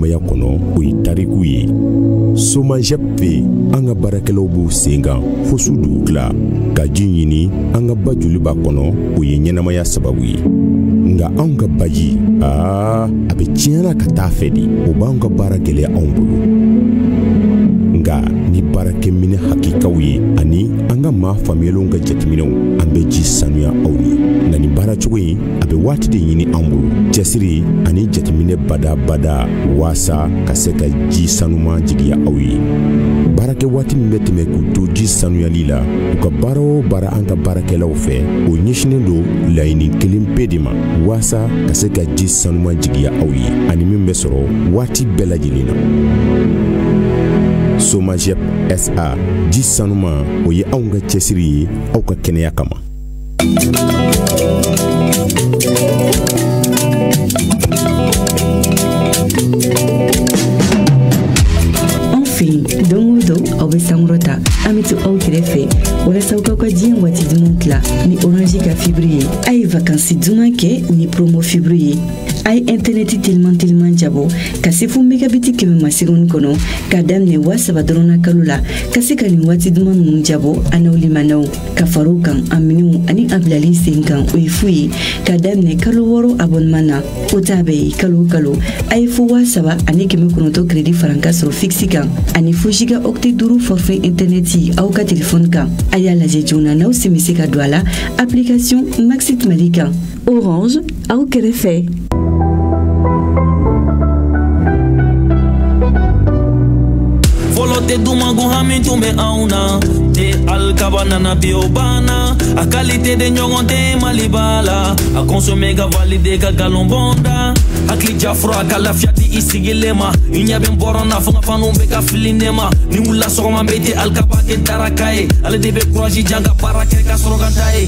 ɲɛnamaya kɔnɔ o ye tariku ye. Somajɛp fɛ an ka baarakɛlaw b'u sen kan fo su dugu tila ka ji ɲini an ka ba joli b'a kɔnɔ o ye ɲɛnamaya sababu ye. Nga anw ka baji a bɛ tiɲɛna ka taa fɛ de o b'anw ka baara gɛlɛya anw bolo. Nga ni baarakɛminɛ hakikaw ye ani an ka maa faamuyalenw ka jateminɛw an bɛ ji sanuya aw ye. Nka nin baara cogo in a bɛ waati de ɲini an bolo cɛsiri ani jateminɛ bada waasa ka se ka ji sanuman jigiya aw ye. Baarakɛ waati min bɛ tɛmɛ k'u to ji sanuyali la u ka baara o baara an ka baarakɛlaw fɛ o ɲɛsinen don laɲini kelen pe de ma waasa ka se ka ji sanuman jigiya aw ye ani min bɛ sɔrɔ waati bɛɛ lajɛlen na. Somajɛp SA ji sanuma o ye anw ka cɛsiri ye aw ka kɛnɛya kama. Enfin, don o don aw bɛ sankɔrɔta an bɛ to aw kɛrɛfɛ walasa aw ka diɲɛ waati duman tila ni Orange ka fibre ye. A ye vacances duman kɛ ni promo fibre ye. A ye internet teliman jabɔ ka se fo megabiti 100 seconde kɔnɔ ka daminɛ 3 dɔrɔn na kalo la ka se ka nin waati duman ninnu jabɔ an n'aw limanaw ka far'o kan a minɛw ani a bilali sen kan o ye fu ye ka daminɛ kalo 6 abonnement na o t'a bɛɛ ye kalo o kalo a ye fo 7 ani 900 crédit faranka sɔrɔ fixe kan ani fo giga octet 5 forfait internet yi aw ka téléphone kan a y'a lajɛ joona n'aw sen bɛ se ka don a la application Maxit Mali kan. Orange aw kɛrɛfɛ. Te dumago hami tumbe auna te alcaba nana biobana a qualité de ɲɔgɔn te malibala a consommer ka valide ka galon bonda hakili jafro a ka lafiya di i sigilen ma i ɲɛ bɛ n bɔrɔ na fo n ka fanu bɛ ka fili ne ma ni wulila sɔgɔma bɛ te alkaba kɛ daraka ye ale de bɛ courage jan ka baara kɛ ka sɔrɔ ka taa ye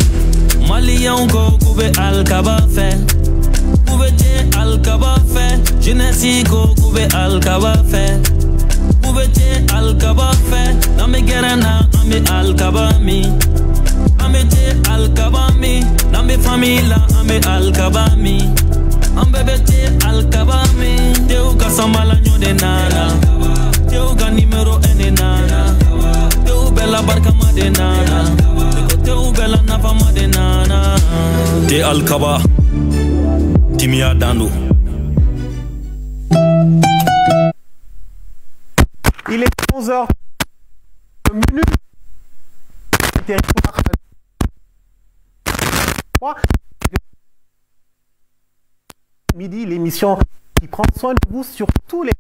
maliyɛnw ko k'u bɛ alkaba fɛ k'u bɛ te alkaba fɛ jeunesse ko k'u bɛ alkaba fɛ Ubete alkaba fe, name gerana ame alkaba mi. Ame te alkaba mi, name famila ame alkaba mi. Ambe te alkaba mi, te uka samala nyode nana, te uka numero ene nana, te ubela barka made nana, te ubela nafa made nana. Te alkaba, timia dando. Il est 11h minutes. Midi, l'émission qui prend soin de vous sur tous les...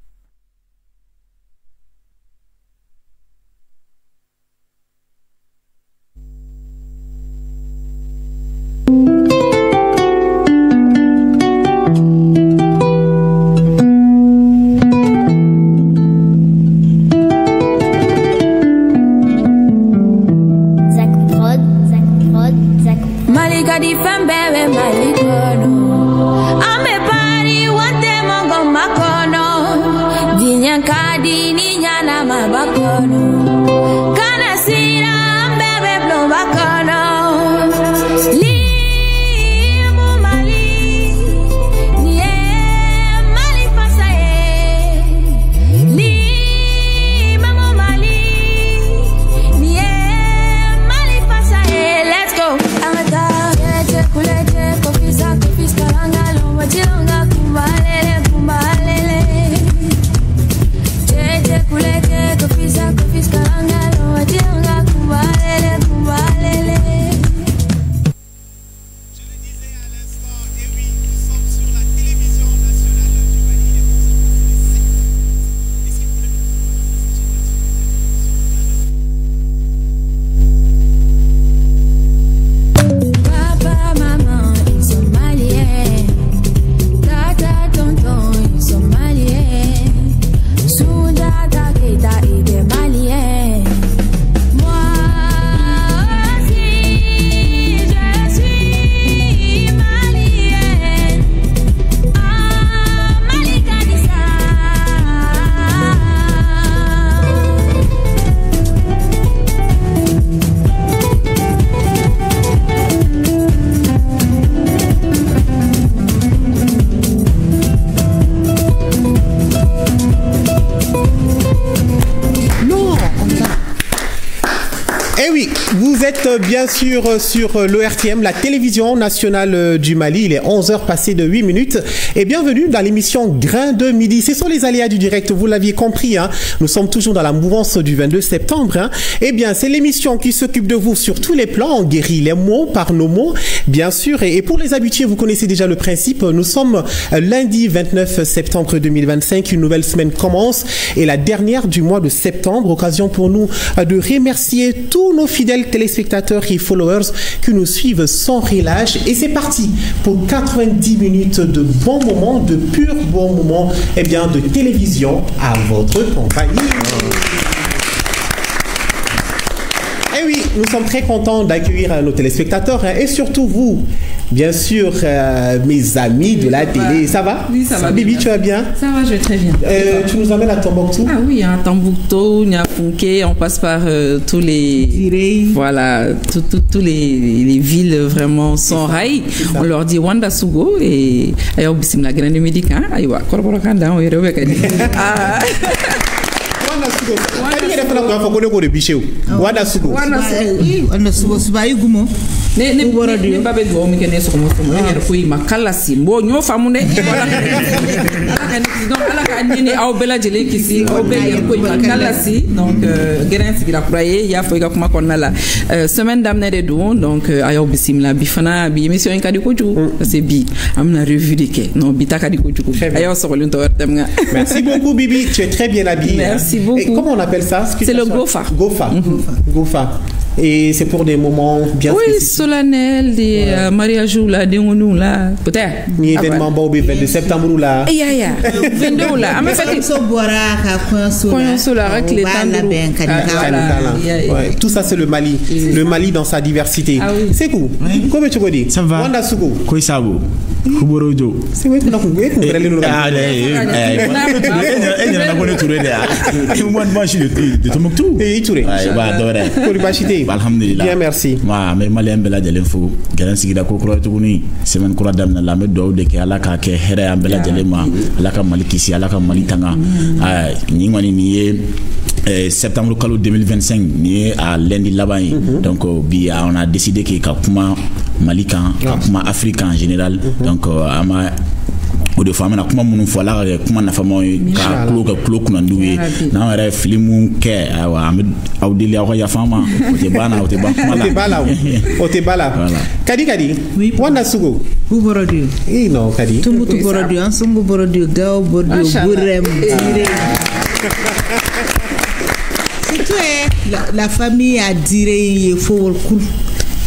Fiscal Vous êtes bien sûr sur l'ORTM, la télévision nationale du Mali. Il est 11h passé de 8 minutes. Et bienvenue dans l'émission Grain de Midi. Ce sont les aléas du direct, vous l'aviez compris. Hein. Nous sommes toujours dans la mouvance du 22 septembre. Hein. Eh bien, c'est l'émission qui s'occupe de vous sur tous les plans. On guérit les mots par nos mots, bien sûr. Et pour les habitués, vous connaissez déjà le principe. Nous sommes lundi 29 septembre 2025. Une nouvelle semaine commence. Et la dernière du mois de septembre. Occasion pour nous de remercier tous nos fidèles téléspectateurs et followers qui nous suivent sans relâche. Et c'est parti pour 90 minutes de bons moments, de purs bons moments, eh bien, de télévision à votre compagnie. Et oui, nous sommes très contents d'accueillir nos téléspectateurs hein, et surtout vous, bien sûr, mes amis de la télé. Ça va? Oui, ça va. Bibi, tu vas bien? Ça va, je vais très bien. Tu nous emmènes à Tombouctou? Ah oui, à Tombouctou, Niafunké, on passe par tous les... Voilà, tous les villes vraiment sans rail. On leur dit Wanda Sugo et ayo bisim la grande médica. Ayo, koroboro kanda, on y revient. Wanda Sugo. Ne babe do mi kene so mo ne ko yi makala si mbo nyo famu ne ala ka ni aw bela jele kisi aw bela ko yi makala si donc geren si la croyer ya fo ga kuma konnala semaine d'amne de do donc ayo bisimla bi fana bi émission ka di ko ju c'est bi amna revue de ke non bi ta ka di ko ju ayo so ko lento tem nga. Merci beaucoup Bibi, tu es très bien habillée. Merci beaucoup. Et comment on appelle ça? C'est le Gofa. Gofa. Et c'est pour des moments bien spécifiques. Solennel, des mariages là, des ngounou là, peut-être. Ni événement Bobé 22 septembre là. Ya. 22 là. Ah mais fait so boira ka sola avec les tout ça c'est le Mali. Le Mali dans sa diversité. C'est cool. Comment tu veux dire? Ça va. Wanda Sugo. Koisabo. Kuborojo. C'est vrai que nous avons moi je suis de Tombouctou. Et Touré. Alhamdulillah. Bien merci. Wa mais malien bela jalen fo garan sigida ko kro tuguni semaine kura damna la me do de ke ala ka ke here am bela jalema ala ka malikisi ala ka malitanga ni ngoni ni septembre kalo 2025 ni à lundi là-bas donc bi on a décidé que ka kuma malikan kuma africain en général donc ama o de femme na kuma munu fola kuma na famo ka klo kuna nduwe na re filmu ke awa audili awa ya fama o te ba o te bala kadi oui Wanda Sugo Borodio non kadi Tombouctou Borodio Ansongo Borodio Gao Borodio Burem c'est toi la famille a diré il faut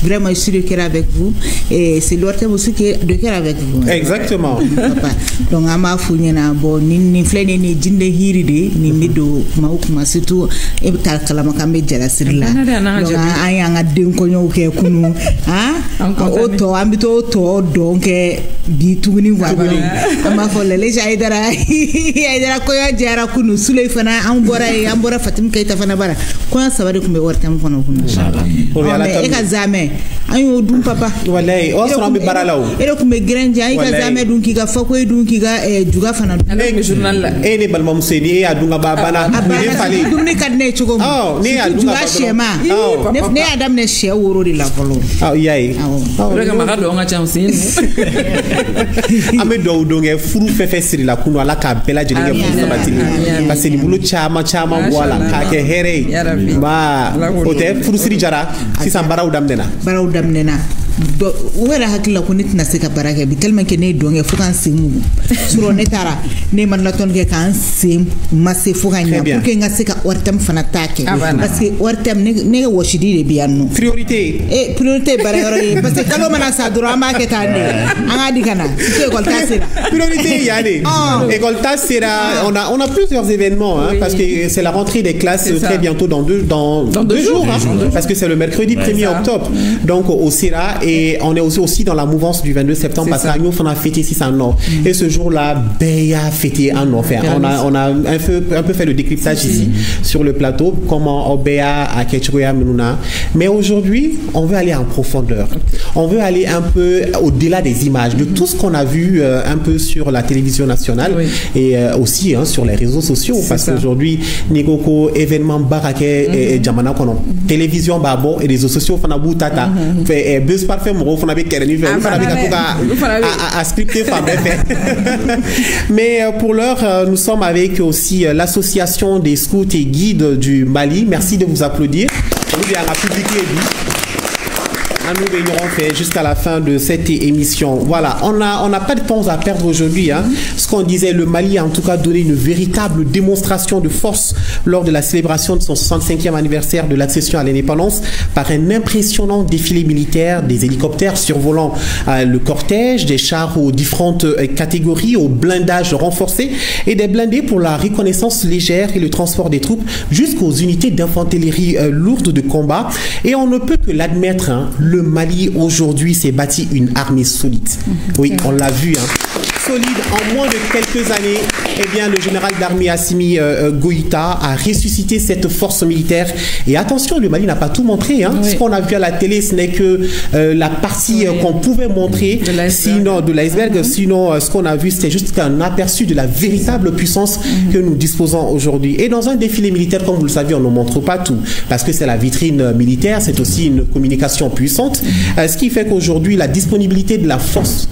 vraiment je suis de cœur avec vous et c'est l'ORTM aussi qui est de cœur avec vous. Exactement. Papa. Donc ama funyana bo ni flene ni jinde hiride ni mido kuma surtout e tal kala makambe jara sirla. Donc ayanga den ko nyo ke kunu auto ambito auto donc bi tuguni wabani ama fo lele jaidara ko ya jara kunu sulay fana ambora Fatim Keita fana bara ko sabade kumbe ORTM kono kunu inshallah. E ka zame ayo dum papa wallahi o so be baralaw ere ko me grande ay ka zame dum ki ga fako dum ki ga juga fana e journal la e ne balma museni e adunga bana ne fali dum ne kadne chugo ne adunga shema ne adam ne she woro di la polo yayi rega ma do nga chansin ame do nge furu fefe siri la kuno ala ka bela jeli nge furu sabatini parce que ni bulu chama wala ka ke here ba o te furu siri jara si sambara udam nena do wera hakila ko nit na seka baraka bi tellement que ne donge fukan simu suro ne tara ne man la ton ke kan sim masse fukanya pour que nga seka ORTM fana take parce que ORTM ne woshidi de bianno priorité barayoro parce que kalo mana sa duro ama ke tande anga dikana c'est école tasera priorité yani école tasera on a plusieurs événements parce que c'est la rentrée des classes très bientôt dans deux jours parce que c'est le mercredi 1er octobre donc au Sera et on est aussi dans la mouvance du 22 septembre parce qu'on a fêté 6 ans Nord. Et ce jour-là, Béa a fêté un Nord. Enfin, on a un peu fait le décryptage ici sur le plateau, comment Béa a Ketchouya Menuna. Mais aujourd'hui, on veut aller en profondeur. On veut aller un peu au-delà des images, de tout ce qu'on a vu un peu sur la télévision nationale et aussi sur les réseaux sociaux. Parce qu'aujourd'hui, Nigoko, événement Barake et Djamana, télévision Babo et réseaux sociaux, Fanabou Tata, buzz parfait, Moro, Fanabe Kereni, à scripter, mais pour l'heure, nous sommes avec aussi l'association des scouts et guides du Mali. Merci de vous applaudir. Nous bien la public nous réunirons jusqu'à la fin de cette émission. Voilà, on n'a pas de temps à perdre aujourd'hui. Ce qu'on disait, le Mali a en tout cas donné une véritable démonstration de force lors de la célébration de son 65e anniversaire de l'accession à l'indépendance par un impressionnant défilé militaire, des hélicoptères survolant le cortège, des chars aux différentes catégories, au blindage renforcé et des blindés pour la reconnaissance légère et le transport des troupes jusqu'aux unités d'infanterie lourde de combat. Et on ne peut que l'admettre, le Mali aujourd'hui s'est bâti une armée solide. Oui, on l'a vu. Solide en moins de quelques années. Eh bien, le général d'armée Assimi Goïta a ressuscité cette force militaire. Et attention, le Mali n'a pas tout montré. Ce qu'on a vu à la télé, ce n'est que la partie qu'on pouvait montrer de l'iceberg. Sinon, ce qu'on a vu, c'était juste un aperçu de la véritable puissance que nous disposons aujourd'hui. Et dans un défilé militaire, comme vous le savez, on ne montre pas tout. Parce que c'est la vitrine militaire, c'est aussi une communication puissante. Ce qui fait qu'aujourd'hui, la disponibilité de la force,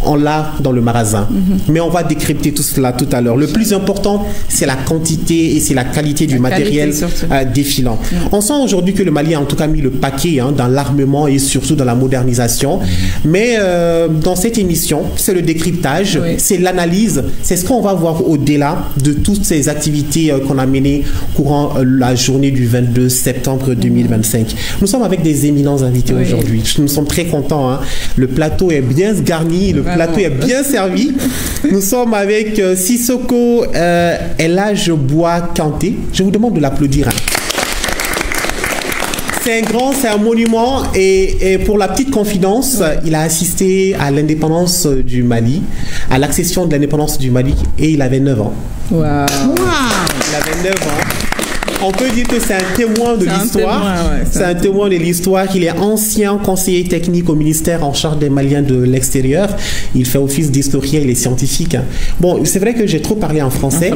on l'a dans le magasin. Mais on va décrypter tout cela tout à l'heure. Le plus important, c'est la quantité et c'est la qualité du matériel défilant. On sent aujourd'hui que le Mali a en tout cas mis le paquet dans l'armement et surtout dans la modernisation. Mais dans cette émission, c'est le décryptage, c'est l'analyse, c'est ce qu'on va voir au-delà de toutes ces activités qu'on a menées courant la journée du 22 septembre 2025. Nous sommes avec des éminents invités aujourd'hui. Nous sommes très contents. Le plateau est bien garni, le plateau est bien servi. Nous sommes avec Sissoko Elhadj-Bois Kanté. Je vous demande de l'applaudir. C'est un monument et pour la petite confidence, il a assisté à l'indépendance du Mali, à l'accession de l'indépendance du Mali et il avait 9 ans. Wow. Il avait 9 ans. On peut dire que c'est un témoin de l'histoire. C'est un témoin de l'histoire. Il est ancien conseiller technique au ministère en charge des Maliens de l'extérieur. Il fait office d'historien, il est scientifique. Bon, c'est vrai que j'ai trop parlé en français.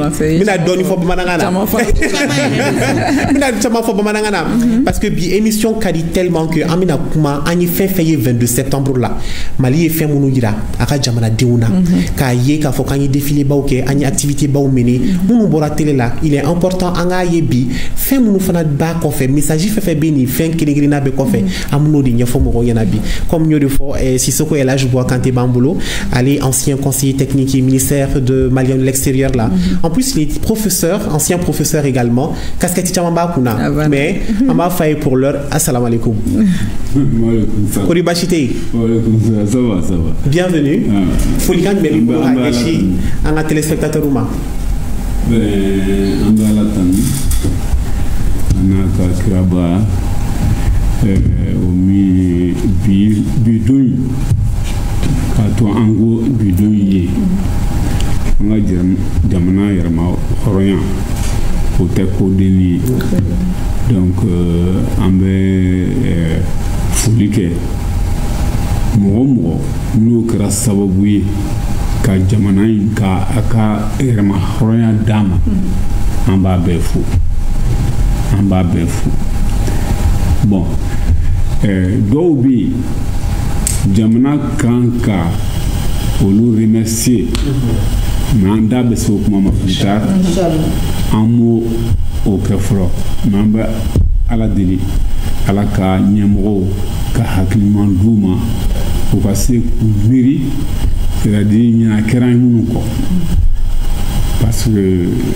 Parce que l'émission quali tellement que Amina Kuma ani fait 22 septembre là. Mali est fait mounouira. Aka jamana deuna. Ka ye ka fokani défilé ba ok ani activité ba mené. Mounou bora télé là. Il est important anga yebi. Fait mon fanat ba kofe message fait beni fait kiligrina be kofe amuno di nyafo mo yanabi comme nous de fois Sissoko Elhadj-Bois Kanté Bambolo allez ancien conseiller technique et ministère de Maliens de l'extérieur là. En plus il est professeur, ancien professeur également casquette chamamba kuna mais ama faye pour l'heure. Assalamu alaikum. Kori bachite. Ça va. Bienvenue. Folikan Melimbo Hageshi en téléspectateur Ouma. Ben Andalatan Anaka Kraba Omi Bidouy Kato Ango Bidouy Anga Jamana Yarma Horoyan Oteko Deni donc Ambe Fulike Momo Nous Krasa Sababuye ka jamana in ka aka erma horoya dama amba befu bon dobi jamana kanka olu remercier manda beso kuma mafita amo o kefro mamba ala deli ala ka nyemro ka hakliman duma o passé ku miri c'est-à-dire il y a un kéran ko parce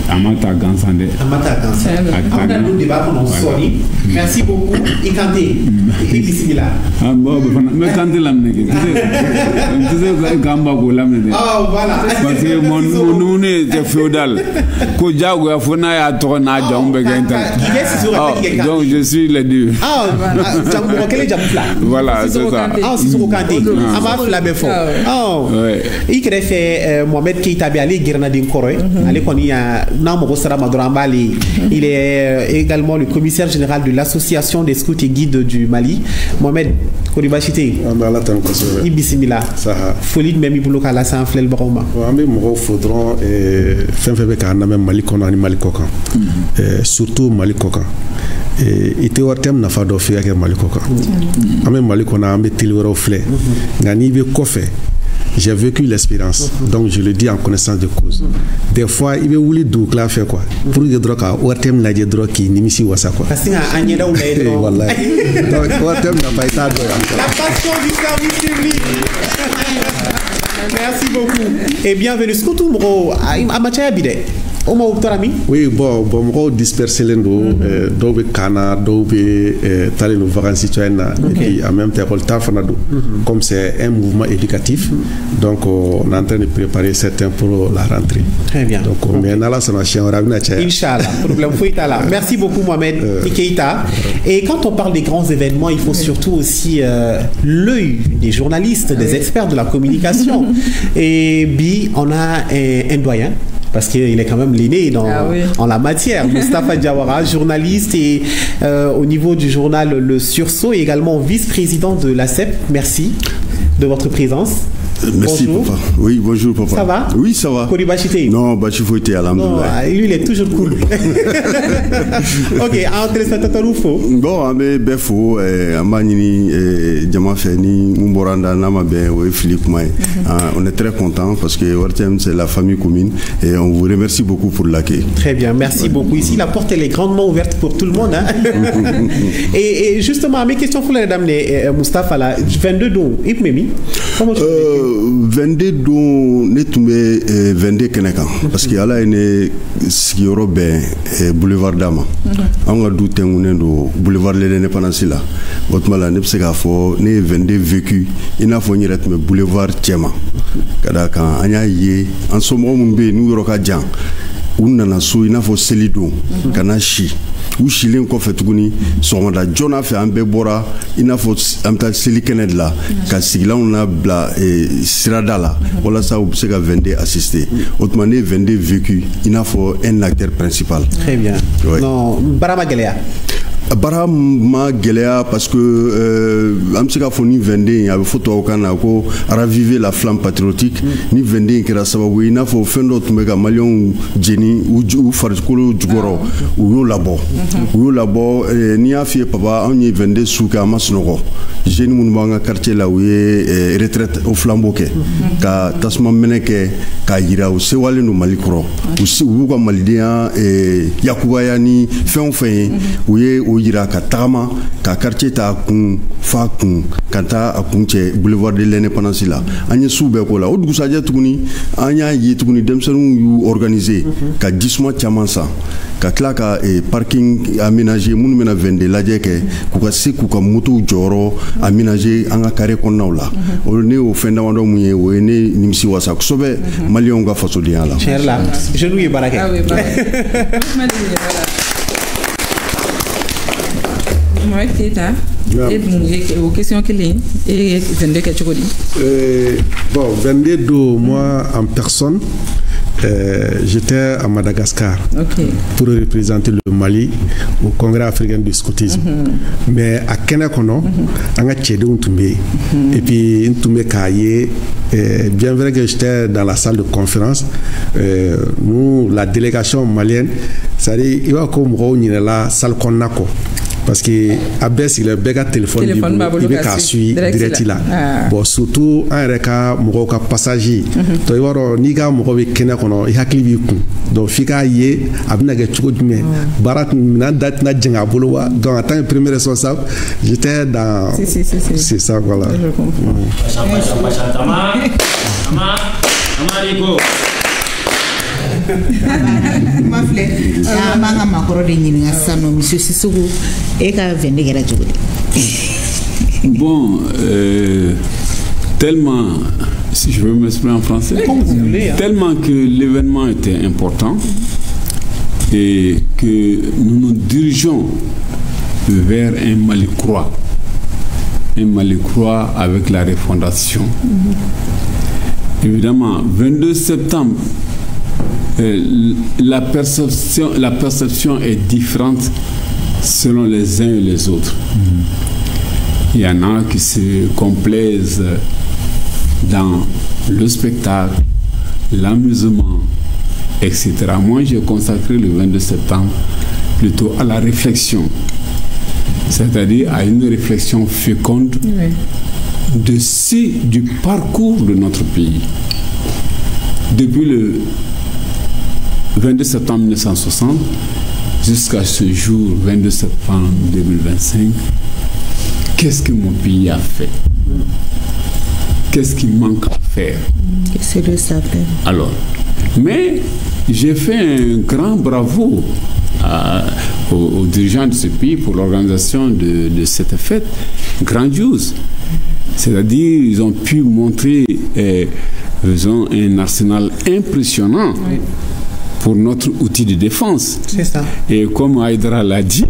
Amata Gansande. Amata Gansande. On a le débat pendant sorti. Merci beaucoup. Et Kanté. Et bismillah. Ah bon, mais Kanté l'amène. Tu sais, Gamba go l'amène. Ah voilà. Parce que mon nom est féodal. Kojago a fona ya tona jambe ganta. Donc je suis les deux. Ah jambo quel est jamfla. Voilà, c'est ça. Ah c'est sur Kanté. Amafla befo. Oh. Il crée fait Mohamed Keita Biali Girnadine Koroy. Allez qu'on y a Namo Sara Madurambali. Il est également le commissaire général de l'association des scouts et guides du Mali. Mohamed Koribachité. Ibissimila. Folie de même pour le cas là ça enfle le baroma. Mais moi faudra fin février même Mali qu'on a Mali Kokan. Surtout Mali Kokan. Et te wartem na fa do fi ak Mali Kokan. Ame Mali qu'on a ambe tilwero flé. Ngani be kofé. J'ai vécu l'expérience, donc je le dis en connaissance de cause. Des fois, il veut voulu doukla faire quoi. Pour que drogue à Ouatem n'a pas drogue qui n'imisi wasa quoi. Parce qu'il y a un yéda ou l'aide. Voilà. Donc Ouatem n'a pas été à drogue. La passion du service public. Merci beaucoup et bienvenue. Ce que tout le monde a matché à bide. Oui, bon, on disperse les noms, d'où Cana, d'où Talé nos vacances citoyennes, et puis en même temps, comme c'est un mouvement éducatif, donc on est en train de préparer certains pour la rentrée. Très bien. Donc, mais on a la sonation, on a vu Inch'Allah, problème fouille là. Merci beaucoup, Mohamed Keita. Et quand on parle des grands événements, il faut surtout aussi l'œil des journalistes, des experts de la communication. Et Bi, on a un doyen. Parce qu'il est quand même l'aîné en la matière. Moustapha Diawara, journaliste et au niveau du journal Le Sursaut, et également vice-président de l'ACEP. Merci de votre présence. Merci, bonjour. Papa. Oui, bonjour, papa. Ça va? Oui, ça va. Non, Bachifouité, alhamdoulilah. Lui, il est toujours cool. Ok, un téléspectateur ou faux? Bon, mais Befo, Amanini, Djamafeni, Mumboranda, Namabe, Philippe Maï. On est très content parce que Wartem, c'est la famille commune et on vous remercie beaucoup pour l'accueil. Très bien, merci beaucoup. Ici, la porte elle est grandement ouverte pour tout le monde. Hein? et justement, mes questions pour les dames, Moustapha, là, 22 dons, Ipmemi, comment tu 22 dont ne tombé 22 Kenekan parce qu'il y a là une sigiro ben boulevard Dama on a douté on do boulevard de l'indépendance là votre mal ne peut fo ne 22 vécu il a foni retme boulevard Tiema kada kan anya yé en ce moment mbe nous roka jan on na so il a fo selido kana chi ou chilien ko fetuguni so da jona fe ambe bora ina fo amta silikene la ka sigla on a bla sirada la wala ça ou se ka vendre assister autrement 22 vécu ina fo un acteur principal. Très bien. Ouais. Non barama gelea Barama Gelea parce que Amseka Foni Vendé, il y a une photo au Canada, raviver la flamme patriotique, ni Vendé qui a sababu, il n'a pas fait d'autres méga malions Jenny ou Farskolo Djugoro ou Yo Labo, ni a fait papa, on y vendait Souka Masnoro. J'ai une mouvement quartier là où il est retraite au flamboquet, car Tasman Meneke, Kaira ou Sewale no Malikro, ou Ouga Malidea et Yakubayani, fin, où il yira ka tagama ka quartier ta kun fa kun kanta akunche boulevard de l'indépendance là anya soube ko la o dugu saje tuguni anya yi tuguni demsenu yu organiser ka dismo tiaman sa ka kla ka parking aménagé munu mena vende laje ke ku ka se ku ka moto joro aménagé anga carré konnaw la o ne o fenda wando muye o ne nimsi wasa ko sobe malion ga faso dia la cher la je lui barake Moi, Teta, aux questions qu'il est, et 22 catégories. Bon, 22, moi en personne, j'étais à Madagascar pour représenter le Mali au Congrès africain du scoutisme. Mais à Kenakono, on a tchédé un tombé. Et puis, un tombé caillé. Bien vrai que j'étais dans la salle de conférence, nous, la délégation malienne, c'est-à-dire, il va comme la salle Konako. Parce que Abès il a béga téléphone il veut qu'à suivre direct là bon surtout un reka moka passager to yoro niga moko be kena kono i hakli bi ku donc fika yé abna ga chuko dume barat na dat na jenga bolowa donc en tant que premier responsable j'étais dans c'est ça voilà je comprends ma fleur manga makoro de nyinga sano monsieur Sissoko et ka vende kera jogole. Bon, tellement, si je veux m'exprimer en français, tellement que l'événement était important et que nous nous dirigeons vers un Mali croix. Un Mali croix avec la refondation. Évidemment, 22 septembre, la perception est différente selon les uns et les autres. Il y en a qui se complaisent dans le spectacle, l'amusement, etc. Moi, j'ai consacré le 22 septembre plutôt à la réflexion, c'est-à-dire à une réflexion féconde du parcours de notre pays. Depuis le 22 septembre 1960 jusqu'à ce jour, 22 septembre 2025, qu'est-ce que mon pays a fait? Qu'est-ce qui manque à faire? C'est le savoir. Alors, mais j'ai fait un grand bravo aux dirigeants de ce pays pour l'organisation de cette fête grandiose. C'est-à-dire, ils ont pu montrer un arsenal impressionnant pour notre outil de défense. C'est ça. Et comme Aïdara l'a dit,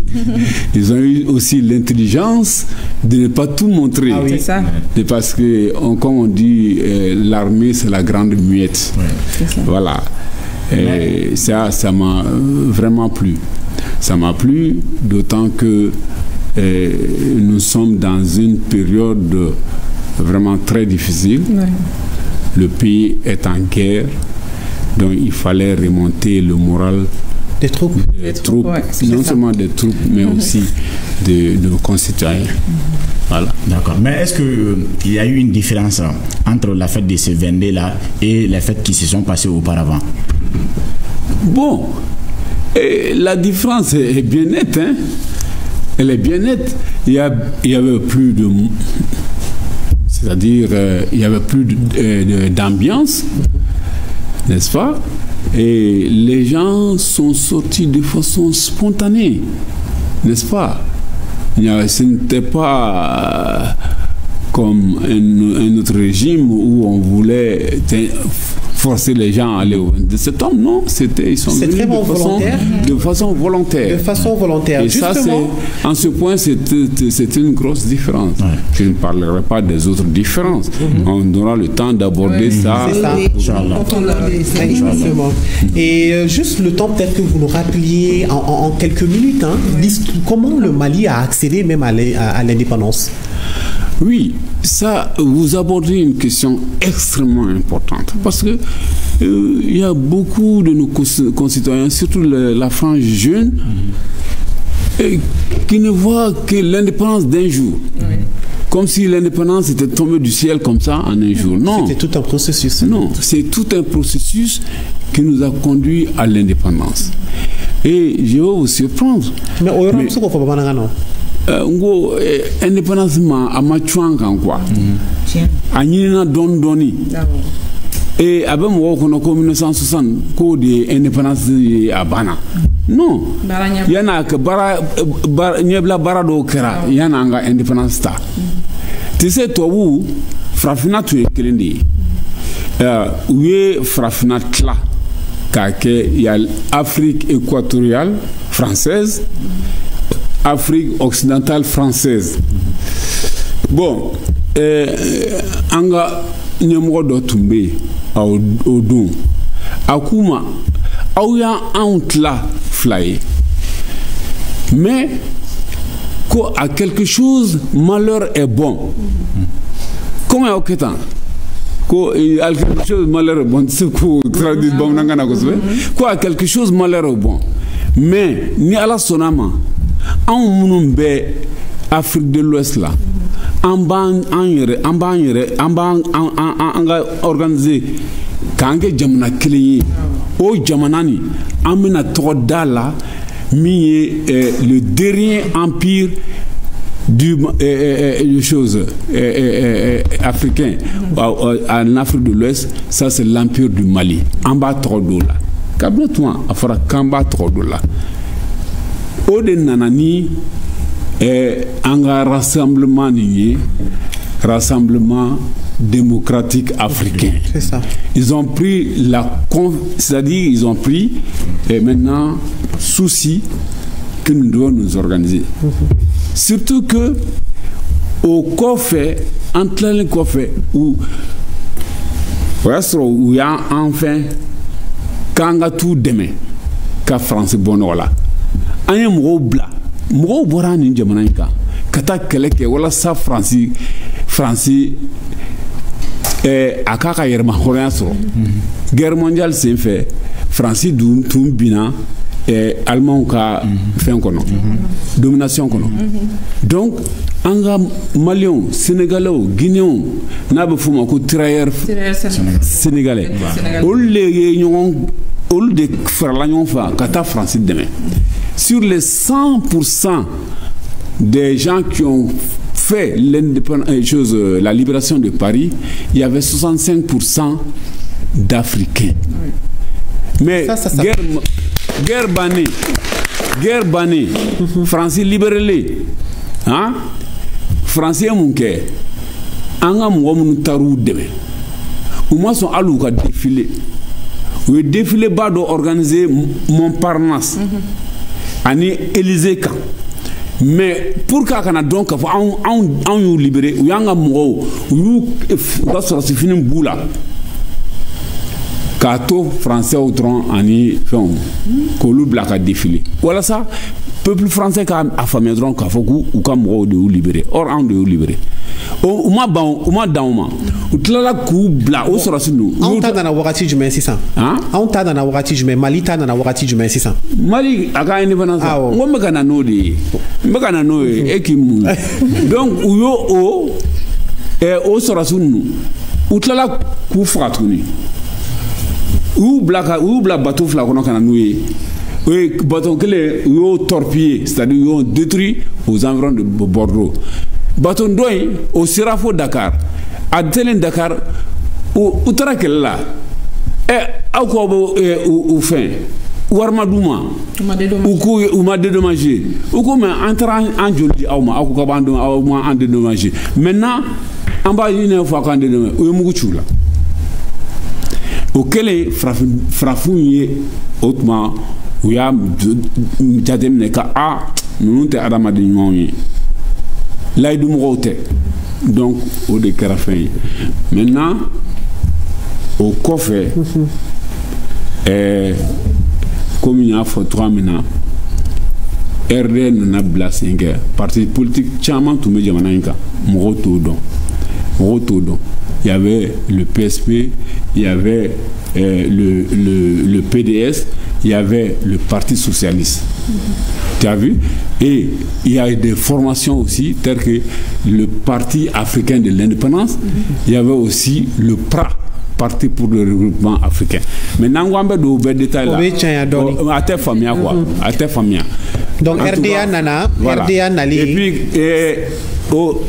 ils ont eu aussi l'intelligence de ne pas tout montrer. Ah oui, c'est ça. Parce que, comme on dit, l'armée, c'est la grande muette. C'est ça. Voilà. Et ça m'a vraiment plu. Ça m'a plu, d'autant que nous sommes dans une période vraiment très difficile. Ouais. Le pays est en guerre, donc il fallait remonter le moral des troupes. Non seulement des troupes, mais aussi de nos concitoyens. Voilà. D'accord. Mais est-ce qu'il y a eu une différence entre la fête de ce 22 là et les fêtes qui se sont passées auparavant? Bon, la différence est bien nette. Hein? Elle est bien nette. Il y avait plus de... C'est-à-dire, il y avait plus d'ambiance, n'est-ce pas? Et les gens sont sortis de façon spontanée, n'est-ce pas? Ce n'était pas comme un autre régime où on voulait forcer les gens à aller au 22 septembre. Non, ils sont venus de façon volontaire. De façon volontaire. Et justement, ça, en ce point, c'est une grosse différence. Ouais. Je ne parlerai pas des autres différences. On aura le temps d'aborder ça. C'est ça. Exactement. Et juste le temps peut-être que vous nous rappeliez en quelques minutes, hein, comment le Mali a accédé même à l'indépendance. Oui, ça, vous abordez une question extrêmement importante parce que il y a beaucoup de nos concitoyens, surtout la frange jeune, qui ne voient que l'indépendance d'un jour. Oui. Comme si l'indépendance était tombée du ciel comme ça en un jour. Non. C'était tout un processus. Non, c'est tout un processus qui nous a conduit à l'indépendance. Et je vais vous surprendre. Mais ngo indépendance ma amachuan kan quoi anyina don doni et abem wo kono ko 1960 ko de indépendance abana non yana ka nyebla barado kera yana nga indépendance ta tise to wu frafina tu ekelendi frafina tla ka ke ya Afrique équatoriale française, Afrique occidentale française. Bon, anga nyemgo do tumbe au don akuma auya antla fly. Mais quoi à quelque chose malheur est bon. Comment est-ce que à quelque chose malheur est bon, c'est quoi traduit bon nangana quoi à quelque chose malheur est bon. Mais ni à la sonama en munumbe Afrique de l'Ouest là en ban organisé kange jamana kili o jamanani amina trodala mi le dernier empire du chose africain en Afrique de l'Ouest, ça c'est l'empire du Mali en bas Trodola kabno tuma afara kamba todola o de nanani anga rassemblement ni rassemblement démocratique africain. C'est ça. Ils ont pris c'est-à-dire ils ont pris maintenant souci que nous devons nous organiser. Surtout que au Kofé, entre les Kofé, où il y a enfin Kanga tout demain, ka France bonola. Anya mobla, mo bora ni jamanika. Kata keleke wala sa France akaka yerma horansro. Guerre mondiale c'est fait. France dum tumbina allemand ka fait kono. Domination kono. Donc anga Maliens, Sénégalais, Guinéens, n'a pas fumé que tirailleurs sénégalais. Au lieu de faire la Kata France demain. Sur les 100% des gens qui ont fait la libération de Paris, il y avait 65% d'Africains. Mais guerre bannie, Français libérés. Hein? Français munke anga mwomu taru deme uma son alu ka défilé le défilé ba do organiser Montparnasse ani Élysée kan mais pour ka kana donc on you libéré ou yanga mwo you ba so se finin bula kato français au tron ani fond ko lu blaka défilé voilà ça peuple français qui a affamé donc qu'il faut ou comme de libérer or on de libérer au ma dauma ou tlala ku bla o sera nous on t'a dans la wakati du mai 600 hein on t'a dans la wakati du mai Mali t'a dans la wakati du mai 600 Mali aka indépendance on me kana no de me kana no e ki mu donc ou yo o sera nous ou tlala ku fratuni ou bla bateau fla kono kana noué. Oui, bâton que les torpillés, c'est-à-dire ils ont détruit aux environs de Bordeaux. Bâton d'oeil au Sirafo Dakar, à Télé Dakar, où t'as là, et à quoi ou fin, ou Armadouma, ou m'a dédommagé, ou comme un train en joli, ou comme en dédommagé. Maintenant, en bas, une fois qu'on dédommage, ou Mouchou là. Auquel est frafouillé hautement. où il y a des cas nous sommes à là il donc au de carafin maintenant au coffre comme il y a 3 minutes RDN n'a blasé parti politique chaman tout me jamananka il y avait le PSP il y avait le PDS, il y avait le Parti Socialiste. Tu as vu? Et il y a des formations aussi, telles que le Parti Africain de l'Indépendance. Il y avait aussi le PRA, Parti pour le Regroupement Africain. Maintenant, on va faire des détails là. À tes familles, quoi. À tes familles. Donc, RDA Nana, voilà. RDA Nali. Et puis, pour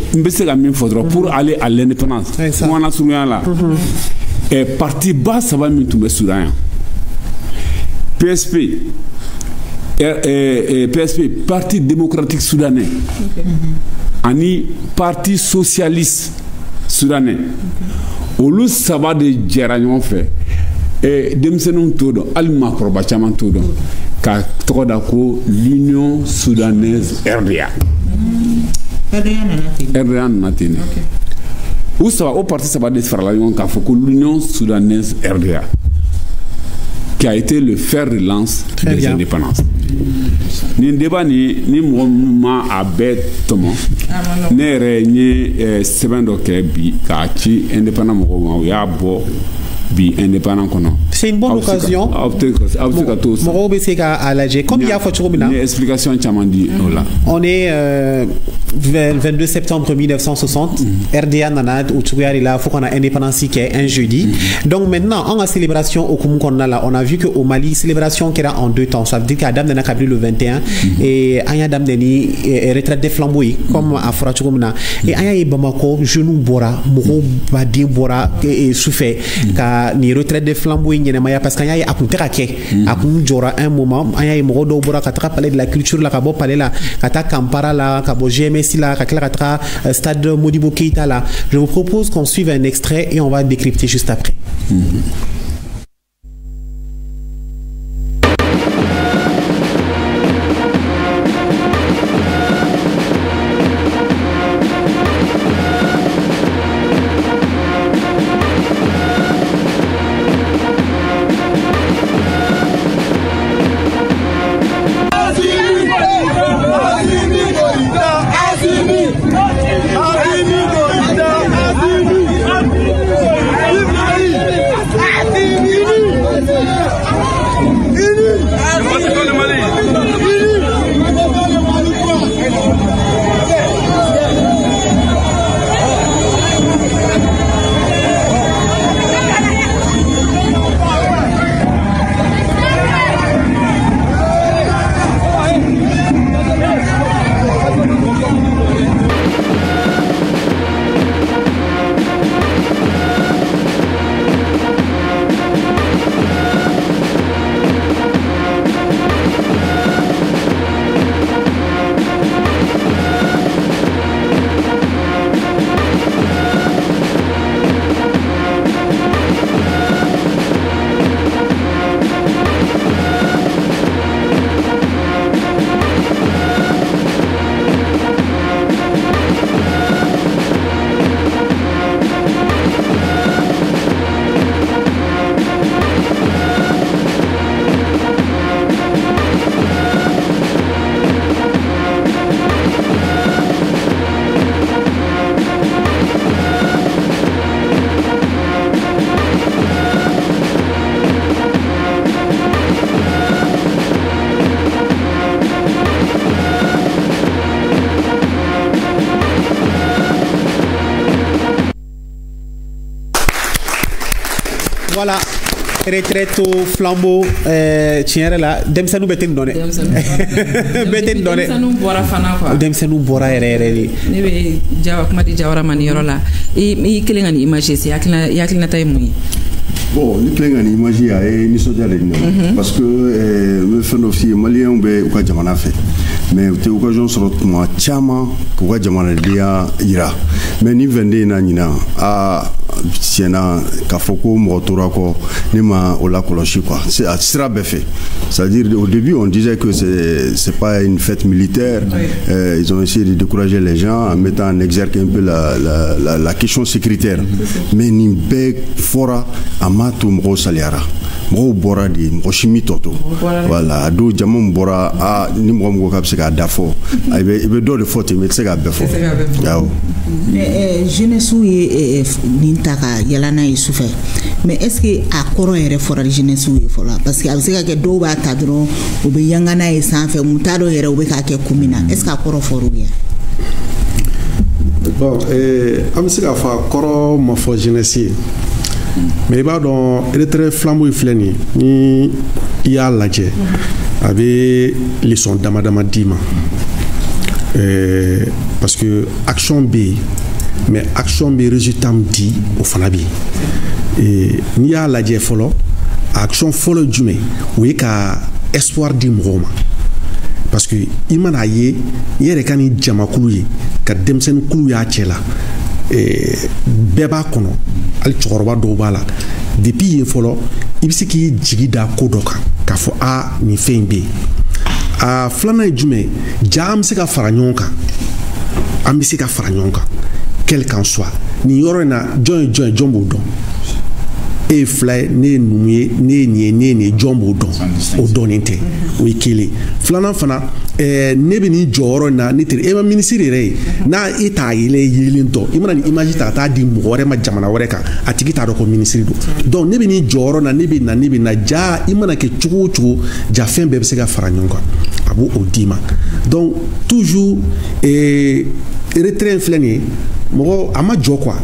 aller à l'indépendance. On a souvent là. Et parti bas, ça va me tomber sur rien. PSP, PSP, Parti démocratique soudanais. Ani Parti socialiste soudanais. Au lieu ça va de Djeragnon fait. Et Demsenon Todo, Alma Korbachaman Todo, car Trodako, l'Union soudanaise RDA. RDA Natine. Où ça va, au parti ça va défaire l'Union soudanaise RDA, qui a été le fer de lance des indépendances. Ni débat ni mouvement à bêtement, ni régné semaine d'octobre qui indépendant mouvement ya bo bi indépendant kono. C'est une bonne occasion. On est 22 septembre 1960. RDA Nanad ou là, faut qu'on a indépendance qui est un jeudi. Donc maintenant, en célébration au Koumoukona, on a vu qu'au Mali, célébration qui est en 2 temps. Ça veut dire qu'Adam Nana Kabri le 21 et Anya Dam Deni retraite des flamboyés comme à Fratoukoumna. Et Anya Bamako, Genou Bora, Mouro Badi Bora et Soufé. ni retraite de flambeau ñenema ya parce que ya akun terake akun jora un moment aya mo do bora ka parler de la culture la ka bo parler la kata Kampara la ka bo GMS la ka kla ka stade Modibo Keita là. Je vous propose qu'on suive un extrait et on va décrypter juste après. Voilà, retraite au flambeau, tiens là, demsanu beten donné. Beten donné. Demsanu bora fana quoi. Demsanu bora ereri. Ne be jawa kuma di jawara mani yoro la. I kelenga ni image c'est yakilina tay muy. Bon, ni kelenga ni image ya ni soja le ni parce que me fait aussi malien be uka jamana fait. Mais tu as occasion sur moi chama ko jamana dia ira. Mais ni vende na nyina a tiena kafoko motora ko ni ma ola koloshi quoi. C'est à sera fait. C'est-à-dire au début on disait que c'est pas une fête militaire. Ils ont essayé de décourager les gens en mettant en exergue un peu la question sécuritaire. Mais ni be fora amatu mro saliara. Mro bora di mro chimi toto. Voilà, do jamon bora a ni mro kapse ka dafo. Ibe do de faute mais c'est ka befo. Mais jeunesse est n'intaka yalana isufe. Mais est-ce que à koro ere fora jeunesse ou fola parce que a se ka ke do ba ta dron ou be yangana e sanfe mutado ere ou be ka ke kumina. Est-ce que à koro foru ya? Bon, am se ka fa koro mo fo jeunesse. Mais ba don retraite flambeau fleni ni ya laje avec les sons damadama dima. Parce que action B mais action B résultat dit au fanabi et ni a la follow action follow jume oui ka espoir di mroma parce que imana ye yere kan jamakulu ye ka demsen kulu ya chela beba kono al chorba do bala depuis ye follow ibisiki jigida kodoka ka fo a ni fembe a flana jume jam se ka faranyonka ambisi ka faranyonka quel qu'en soit ni yorona join jombo don e fly ne numie ne jombo don o doninte o ikele flana fana ne be ni joro na ni tere e ma ministre re na ita ile yilinto imana ni image ta di mugore ma jamana wore ka atiki ta do ko ministre do donc ne be ni joro na ne be na ja imana ke chuchu ja fembe be se ga faranyonka abu odima donc toujours retrait inflani mɔgɔ a ma jɔ quoi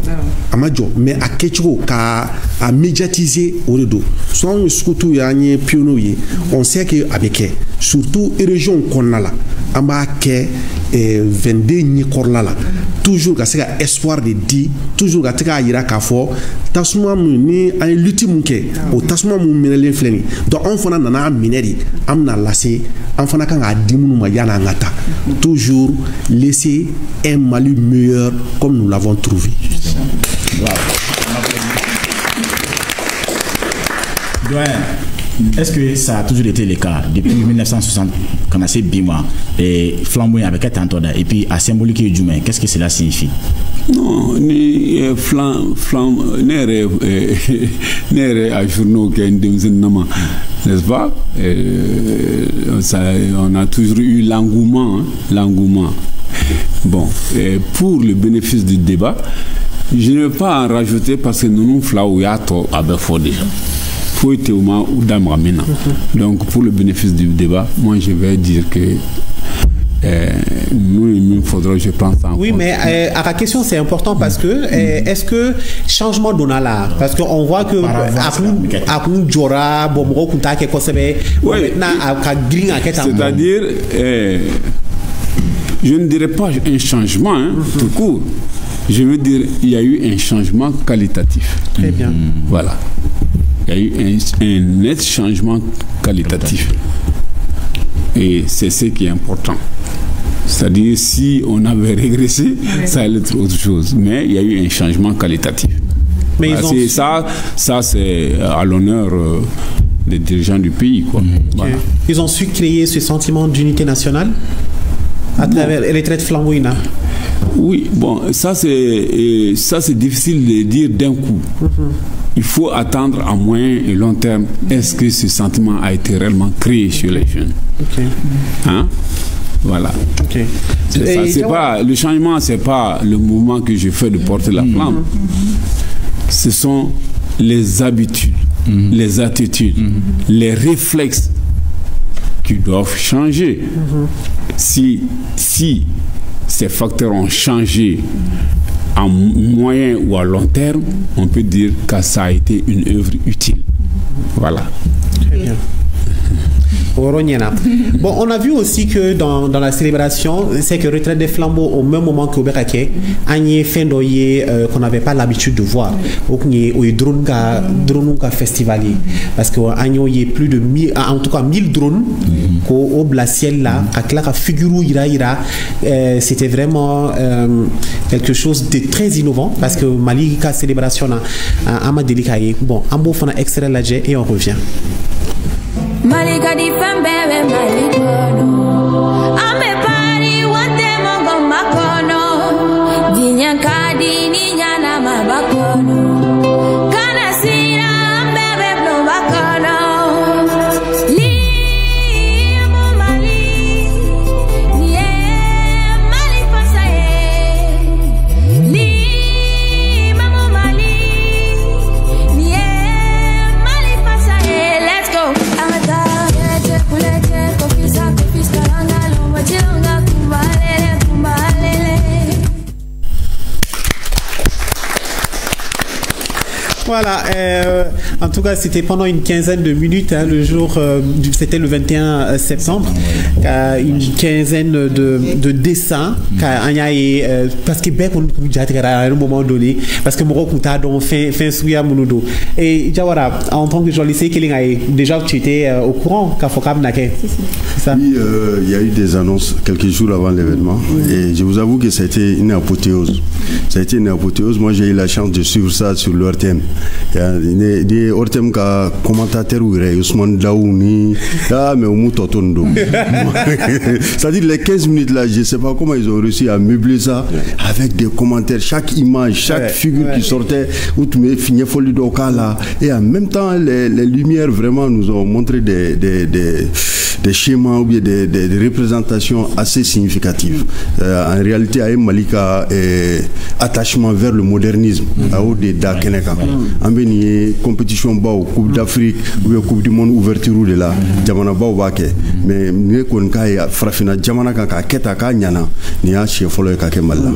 a ma jɔ mais a kɛcogo ka a médiatiser o de don soit anw ye sukutu ye an ye pionniers ye on sait que a bɛ kɛ surtout région kɔnɔna la an b'a kɛ 22 ɲɛkɔrɔla la toujours ka se ka espoir de di toujours ka se k'a yira k'a fɔ tasuma min ni an ye lutte min kɛ o tasuma min minɛlen filɛ nin donc anw fana nana minɛ de an bɛna lase an fana kan k'a di minnu ma yanni an ka taa toujours laisser un Mali meilleur comme nous l'avons trouvé. Est-ce que ça a toujours été le cas depuis 1960 quand on a ces bima et flamboyant avec un temps et puis à symbolique du humain, qu'est-ce que cela signifie? Non, ni nere à journaux qui n'est-ce pas? On a toujours eu l'engouement. Bon, pour le bénéfice du débat, je ne vais pas en rajouter parce que nous flaouyato avec faux déjà. Donc pour le bénéfice du débat, moi je vais dire que nous, il faudra, je pense, oui, mais à la question c'est important parce que est-ce que changement d'onala parce qu'on voit que c'est-à-dire je ne dirais pas un changement tout court, je veux dire il y a eu un changement qualitatif. Très bien. Voilà. Il y a eu un net changement qualitatif. Et c'est ce qui est important. C'est-à-dire, si on avait régressé, ça allait être autre chose. Mais il y a eu un changement qualitatif. Mais voilà, ça c'est à l'honneur des dirigeants du pays, quoi. Voilà. Ils ont su créer ce sentiment d'unité nationale à travers les traites flamboyantes. Oui, bon, ça c'est difficile de dire d'un coup. Il faut attendre à moyen et long terme. Est-ce que ce sentiment a été réellement créé chez les jeunes? Hein? Voilà. C'est pas, le changement, c'est pas le mouvement que je fais de porter la flamme. Ce sont les habitudes, les attitudes, les réflexes qui doivent changer. Si ces facteurs ont changé à moyen ou à long terme, on peut dire que ça a été une œuvre utile. Voilà. Très bien. Bon, on a vu aussi que dans la célébration, c'est que retraite des flambeaux au même moment que Oberake, Agnès Fendoye qu'on n'avait pas l'habitude de voir. Au Dronka Festivalier. Parce qu'il y a plus de 1000, en tout cas 1000 drones au Blasiel là, à la figure ira. C'était vraiment quelque chose de très innovant parce que Malika célébration à Amadélikaye. Bon, un beau fan extrait là et on revient. Malika di pembebe malikono ame pari wate mongo makono dinyankadi ni nyana mabakono kana sira ambebe blo bakono li mo mali ni mali pasaye li mo mali ni mali pasaye. Let's go. Voilà, en tout cas c'était pendant une quinzaine de minutes, le jour, c'était le 21 septembre, une quinzaine de dessins, parce que à un moment donné, parce que Moro Kouta donc fin souya Monodo. Et Jawara, en tant que journaliste, déjà tu étais au courant qu'à Fokab Nake. Oui, il y a eu des annonces quelques jours avant l'événement, et je vous avoue que ça a été une apothéose. Ça a été une apothéose. Moi j'ai eu la chance de suivre ça sur l'ORTM. Il y a des ORTM qui commentateurs ou Ousmane Daouni, mais au Moutotondo. C'est-à-dire les 15 minutes là, je ne sais pas comment ils ont réussi à meubler ça avec des commentaires, chaque image, chaque figure qui sortait, où tu me finis folie d'Okala. Et en même temps, les lumières vraiment nous ont montré des schémas ou bien des représentations assez significatives. En réalité, à Malika, attachement vers le modernisme, à Ode Dakeneka. En béni, compétition Bao, Coupe d'Afrique, ou Coupe du Monde, ouverture de la Jamana Bao Bake. Mais nous avons Frafina Jamana Kaka Keta Kanyana, Nia Chiefolo Kakemala.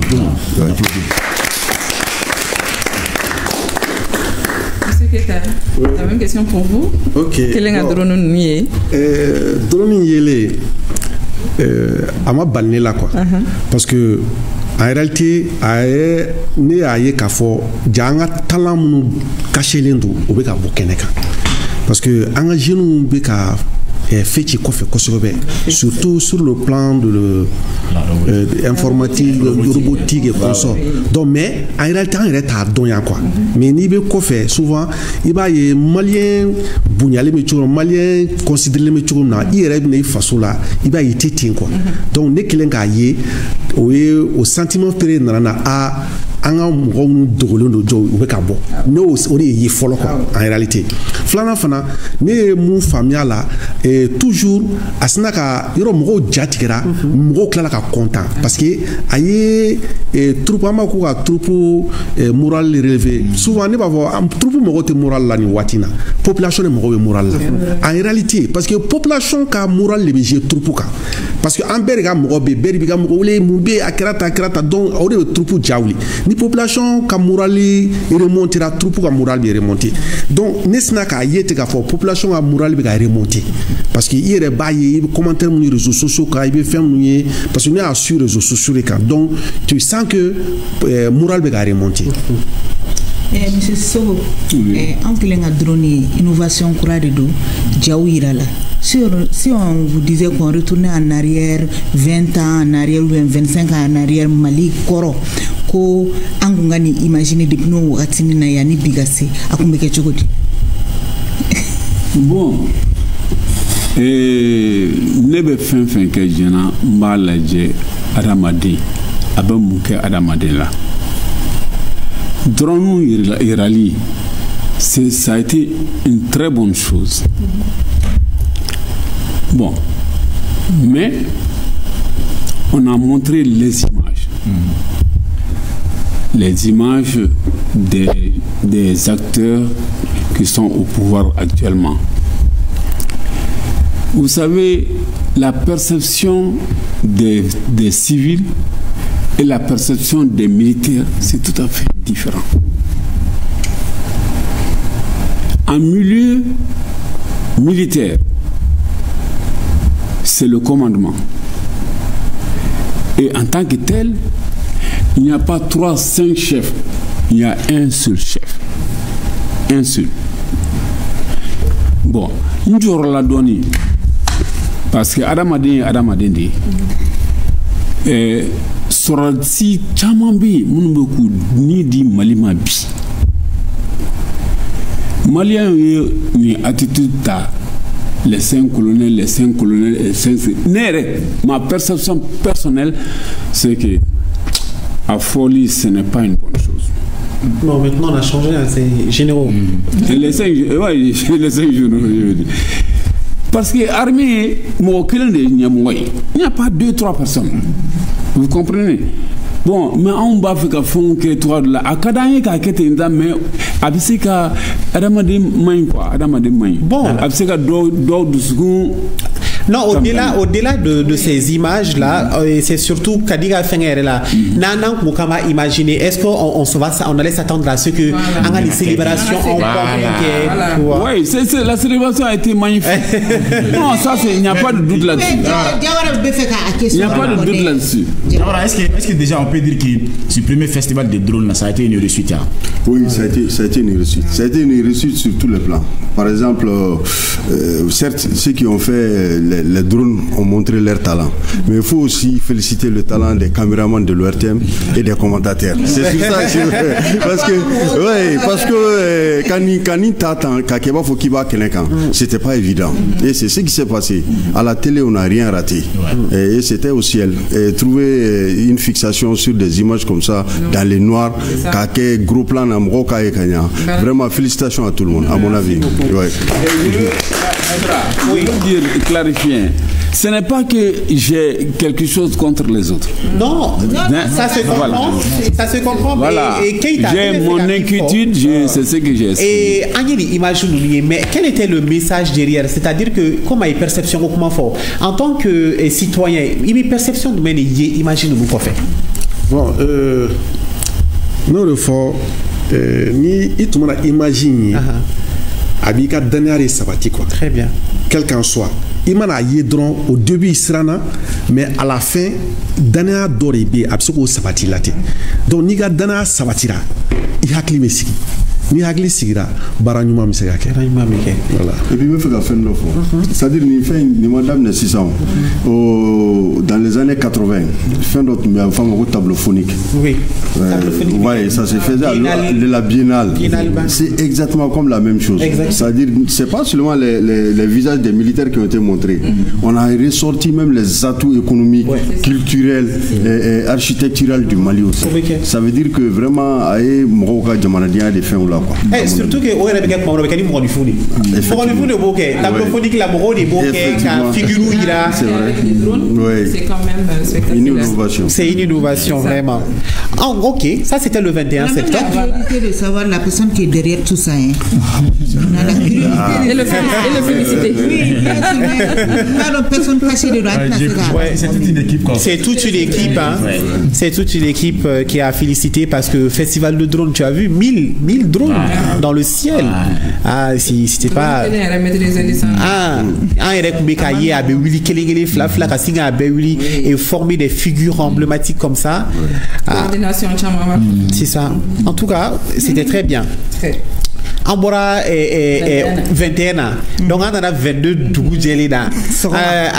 question pour vous. Ok. Quel est le drone nié? Drone nié, à ma balné là quoi. Parce que en réalité, ne a ye k'a fɔ janga talent minnu kachelen don o bɛ ka bɔ kɛnɛ kan parce que an ka jeunes bɛ ka fait ci kɔfɛ kosɛbɛ surtout sur le plan de informatique, robotique et consort. Donc mais en réalité an yɛrɛ t'a dɔn yan quoi. Mais n'i bɛ kɔfɛ souvent i b'a ye malien bonyalen bɛ cogo min malien considéré bɛ cogo min na i yɛrɛ bɛ na i faso la i b'a ye i tɛ ten quoi. Donc ne kelen k'a ye o ye o sentiment pere nana na a an ka mɔgɔ minnu dogolen don jɔ u bɛ ka bɔ ne o de ye fɔlɔ quoi en réalité filanan fana ne ye mun faamuya la toujours a sina ka yɔrɔ mɔgɔw ja tigɛra mɔgɔw tilala ka content parce que a ye troupe an b'a ko ka troupe moral relevé souvent ne b'a fɔ troupe mɔgɔw tɛ moral la nin waati na population de mɔgɔw bɛ moral la en réalité parce que population ka moral de bɛ jouer troupe kan parce que an bɛɛ de ka mɔgɔ bɛ bɛɛ de bɛ ka mɔgɔ wele mun bɛ a kɛra tan donc o de bɛ troupe ja wuli ni population ka moral remontera troupe ka moral bɛ remonter donc ne sina k'a ye ten k'a fɔ population ka moral bɛ ka remonter parce que i yɛrɛ b'a ye i bɛ commentaire minnu ye réseaux sociaux kan i bɛ fɛn minnu ye parce que ne y'a su réseaux sociaux de kan donc tu sens que moral bɛ ka remonter. Monsieur Sogo, en kelen ka drone innovation kura de do jaw yira la. Si on vous disait qu'on retournait en arrière 20 ans en arrière ou 25 ans en arrière Mali koro ko an kun ka ni imaginer depuis no wagati ni na ya ni bigase a kun bɛ kɛ cogo di? Bon, ne bɛ fɛn fɛn kɛ jɛna n b'a lajɛ adamaden a bɛ mun kɛ adamaden la. Drone irali, ça a été une très bonne chose. Bon, mais on a montré les images. Les images des acteurs qui sont au pouvoir actuellement. Vous savez, la perception des civils et la perception des militaires, c'est tout à fait différent. En milieu militaire, c'est le commandement. Et en tant que tel, il n'y a pas 3-5 chefs, il y a un seul chef. Un seul. Bon, nous la donné parce que Adamadin sorati caman bɛ yen minnu bɛ k'u ni di Mali ma bi Maliens ye ni attitude ta les 5 colonels les 5 colonels et 5 ma perception personnelle c'est que à folie ce n'est pas une bonne chose. Non, maintenant on a changé, c'est généraux. Les 5 généraux, je veux dire. Parce que l'armée, il n'y a pas 2-3 personnes. Vous comprenez? Bon, mais on va faire fond que toi de la académie qui a été mais avec ka adamade main quoi, adamade main. Bon, avec ka do du second. Non, au-delà de ces images-là, c'est surtout Kadiga Fenger là. Nanan Mukama imaginer, est-ce qu'on allait s'attendre à ce que on a les célébrations en oui, la célébration a été magnifique. Non, ça c'est, il n'y a pas de doute là-dessus. Il n'y a pas de doute là-dessus. Est-ce que déjà on peut dire que ce premier festival de drones, ça a été une réussite? Oui, ça a été une réussite. Ça a été une réussite sur tous les plans. Par exemple, certes, ceux qui ont fait les drones ont montré leur talent. Mais il faut aussi féliciter le talent des caméramans de l'ORTM et des commentateurs. C'est sur ça parce que quand il t'attend, c'était pas évident. Et c'est ce qui s'est passé. À la télé, on n'a rien raté. Et c'était au ciel. Et trouver une fixation sur des images comme ça, dans les noirs, gros plan, vraiment félicitations à tout le monde, à mon avis. Je veux dire, clarifier. Ce n'est pas que j'ai quelque chose contre les autres. Non, ça se comprend. Voilà. Ça se comprend. Voilà. J'ai mon inquiétude, c'est ce que j'ai. Et imagine, mais quel était le message derrière? C'est-à-dire que, comment il perception comment fort en tant que citoyen, il y a perception de mener, imagine-vous quoi faire. Bon, non, le fort, ni il te imagine. Abika Daniare Sabati, quoi. Très bien. Quel qu'en soit. Imana Yedron, au début, il sera là, mais à la fin, Daniare Dorebe, absolument Sabati Laté. Donc, Niga Dana Sabatira, il y a Klimesi. Ni hakili sigira bara ɲuman bɛ se ka kɛ voilà et puis me fait ka fɛn dɔ fɔ c'est-à-dire ni fɛn ni ma daminɛ sisan dans les années 80 fɛn dɔ tun bɛ a bɛ fɔ a ma ko tableau phonique oui ouais ça se faisait à la biennale c'est exactement comme la même chose c'est-à-dire c'est pas seulement les visages des militaires qui ont été montrés on a ressorti même les atouts économiques culturels et architecturels du Mali aussi ça veut dire que vraiment aye mɔgɔw ka jamanadenya de fɛnw la. Surtout que on avait quelque chose qui mɔgɔ fou de bokeh tableau phonique la mɔgɔ de bokeh ka figure ira c'est quand même spectaculaire. C'est une innovation vraiment. Ok, ça c'était le 21 septembre. La priorité de savoir la personne qui est derrière tout ça. Et le féliciter. Oui, la personne cachée de droite. C'est toute une équipe. C'est toute une équipe, hein. C'est toute une équipe qui a félicité parce que festival de drones, tu as vu 1000 drones dans le ciel. Ah, si c'était pas. Et former des figures emblématiques comme ça. C'est ça. En tout cas, c'était très bien. En bora 21 ans. Donc on a 22 dougou jelly là.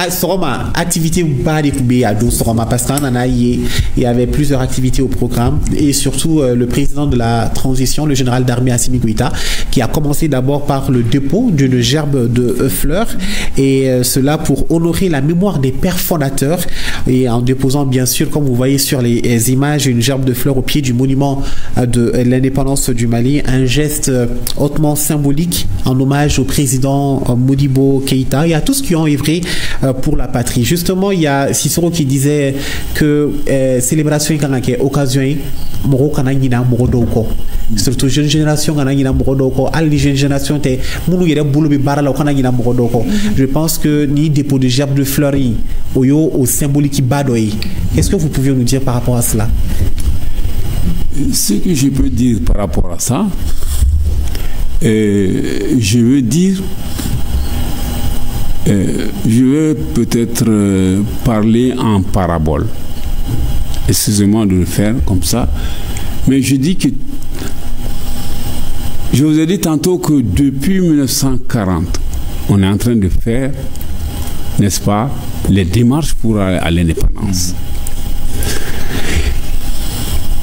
Soroma activité bari kubé à Soroma parce qu'on en a il y avait plusieurs activités au programme et surtout le président de la transition, le général d'armée Assimi Goïta, qui a commencé d'abord par le dépôt d'une gerbe de fleurs et cela pour honorer la mémoire des pères fondateurs et en déposant bien sûr comme vous voyez sur les images une gerbe de fleurs au pied du monument de l'indépendance du Mali, un geste hautement symbolique en hommage au président Modibo Keïta et à tous qui ont œuvré pour la patrie. Justement, il y a Cicero qui disait que célébration est occasion surtout jeune génération jeune génération je pense que ni dépôt de gerbe de fleurs au symbolique badoy. Qu'est-ce que vous pouvez nous dire par rapport à cela? Ce que je peux dire par rapport à ça, je veux dire, je vais peut-être parler en parabole. Excusez-moi de le faire comme ça, mais je dis que je vous ai dit tantôt que depuis 1940, on est en train de faire, n'est-ce pas, les démarches pour aller à l'indépendance.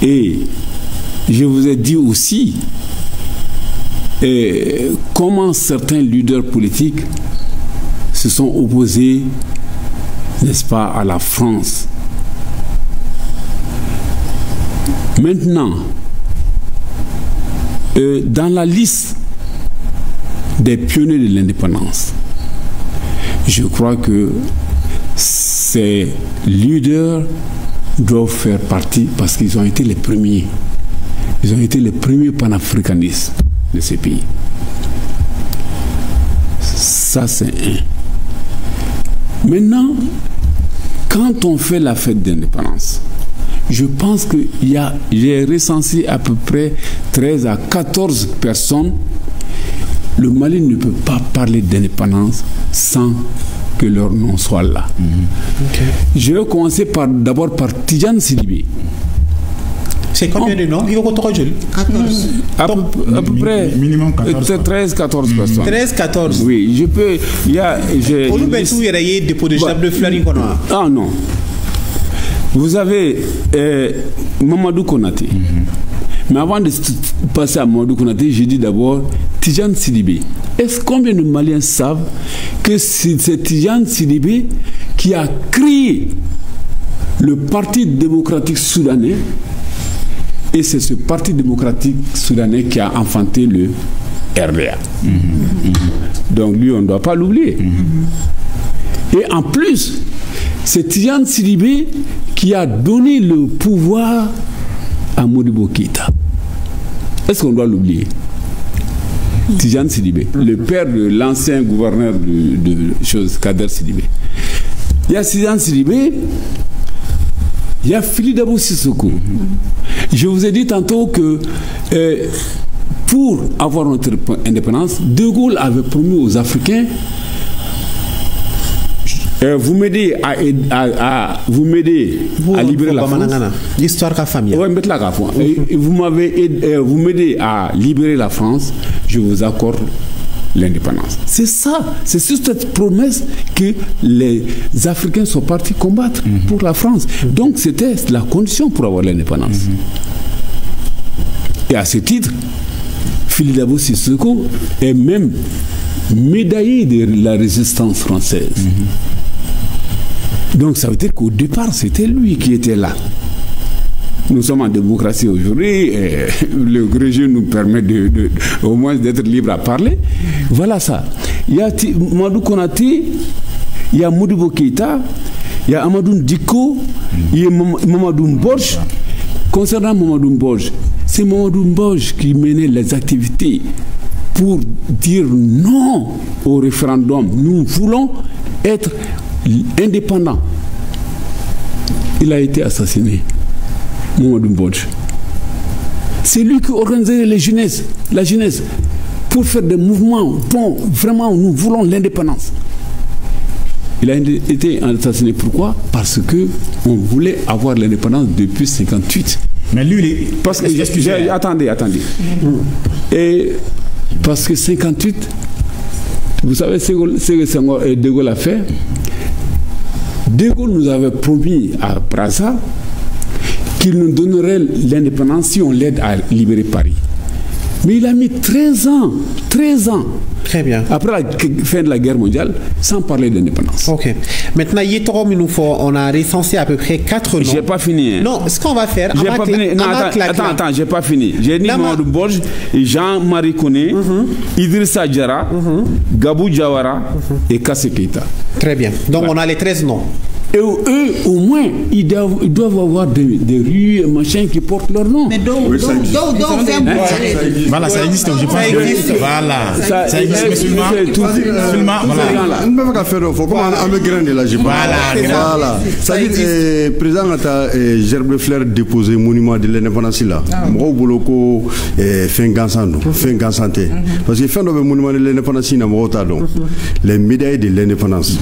Et je vous ai dit aussi comment certains leaders politiques se sont opposés, n'est-ce pas, à la France. Maintenant, dans la liste des pionniers de l'indépendance, je crois que ces leaders doivent faire partie parce qu'ils ont été les premiers. Ils ont été les premiers panafricanistes de ces pays. Ça, c'est un. Maintenant, quand on fait la fête d'indépendance, je pense que j'ai recensé à peu près 13 à 14 personnes. Le Mali ne peut pas parler d'indépendance sans que leur nom soit là. Okay. Je vais commencer d'abord par Tidjane Sidibé. C'est combien de noms? Il y a 14. À peu près minimum 13, 14 personnes. 13, 14. Oui, je peux. Il y a. Ah non. Vous avez Mamadou Konaté. Mais avant de passer à Mamadou Konaté, je dis d'abord Tidjane Sidibé. Est-ce combien de Maliens savent que c'est Tidjane Sidibé qui a créé le Parti démocratique soudanais et c'est ce Parti démocratique soudanais qui a enfanté le RDA. Donc lui, on ne doit pas l'oublier. Et en plus, c'est Tidjane Sidibé qui a donné le pouvoir à Modibo Keïta. Est-ce qu'on doit l'oublier? Tidjane Sidibé, le père de l'ancien gouverneur de Kader Sidibé. Il y a Tidjane Sidibé, il y a Phili Dabo Sissoko. Je vous ai dit tantôt que pour avoir notre indépendance, De Gaulle avait promis aux Africains vous m'aidez à libérer la France. L'histoire de la famille. Vous m'aidez à libérer la France, je vous accorde l'indépendance. C'est ça, c'est sur cette promesse que les Africains sont partis combattre pour la France. Donc c'était la condition pour avoir l'indépendance. Et à ce titre, Philippe Dabo Sissoko est même médaillé de la résistance française. Donc ça veut dire qu'au départ, c'était lui qui était là. Nous sommes en démocratie aujourd'hui, et le régime nous permet au moins d'être libre à parler. Voilà ça. Il y a Madou Konaté, il y a Modibo Keïta, il y a Amadou Diko, il y a Mamadou Mbodj. Concernant Mamadou Mbodj, c'est Mamadou Mbodj qui menait les activités pour dire non au référendum. Nous voulons être indépendant. Il a été assassiné, Mamadou Mbodj. C'est lui qui organisait la jeunesse, pour faire des mouvements. Bon, vraiment, nous voulons l'indépendance. Il a été assassiné. Pourquoi? Parce que on voulait avoir l'indépendance depuis 1958. Mais lui, parce que attendez. Et parce que 1958, vous savez ce que De Gaulle a fait. De Gaulle nous avait promis à Brazza qu'il nous donnerait l'indépendance si on l'aide à libérer Paris. Mais il a mis 13 ans. Très bien. Après la fin de la guerre mondiale, sans parler d'indépendance. Ok. Maintenant, on a recensé à peu près 4 noms. J'ai pas fini. Hein. Non, ce qu'on va faire... J'ai pas fini. Non, attends, j'ai pas fini. J'ai dit Mamadou Mbodj, Jean-Marie Koné, Idrissa Diarra, Gabou Diawara et Kassé Keïta. Très bien. Donc on a les 13 noms. Et eux, au moins, ils doivent avoir des rues, machin qui portent leur nom. Mais voilà, ça existe. Je pense que voilà. Ça existe, mais seulement. Voilà. On ne peut pas faire un faux. Comment on me graine là, je parle. Voilà. Ça dit, le président a Gerbe Fleur déposé monument de l'indépendance là. Moi, Boloko, fin santé. Parce que fin de monument de l'indépendance, il les médailles de l'indépendance.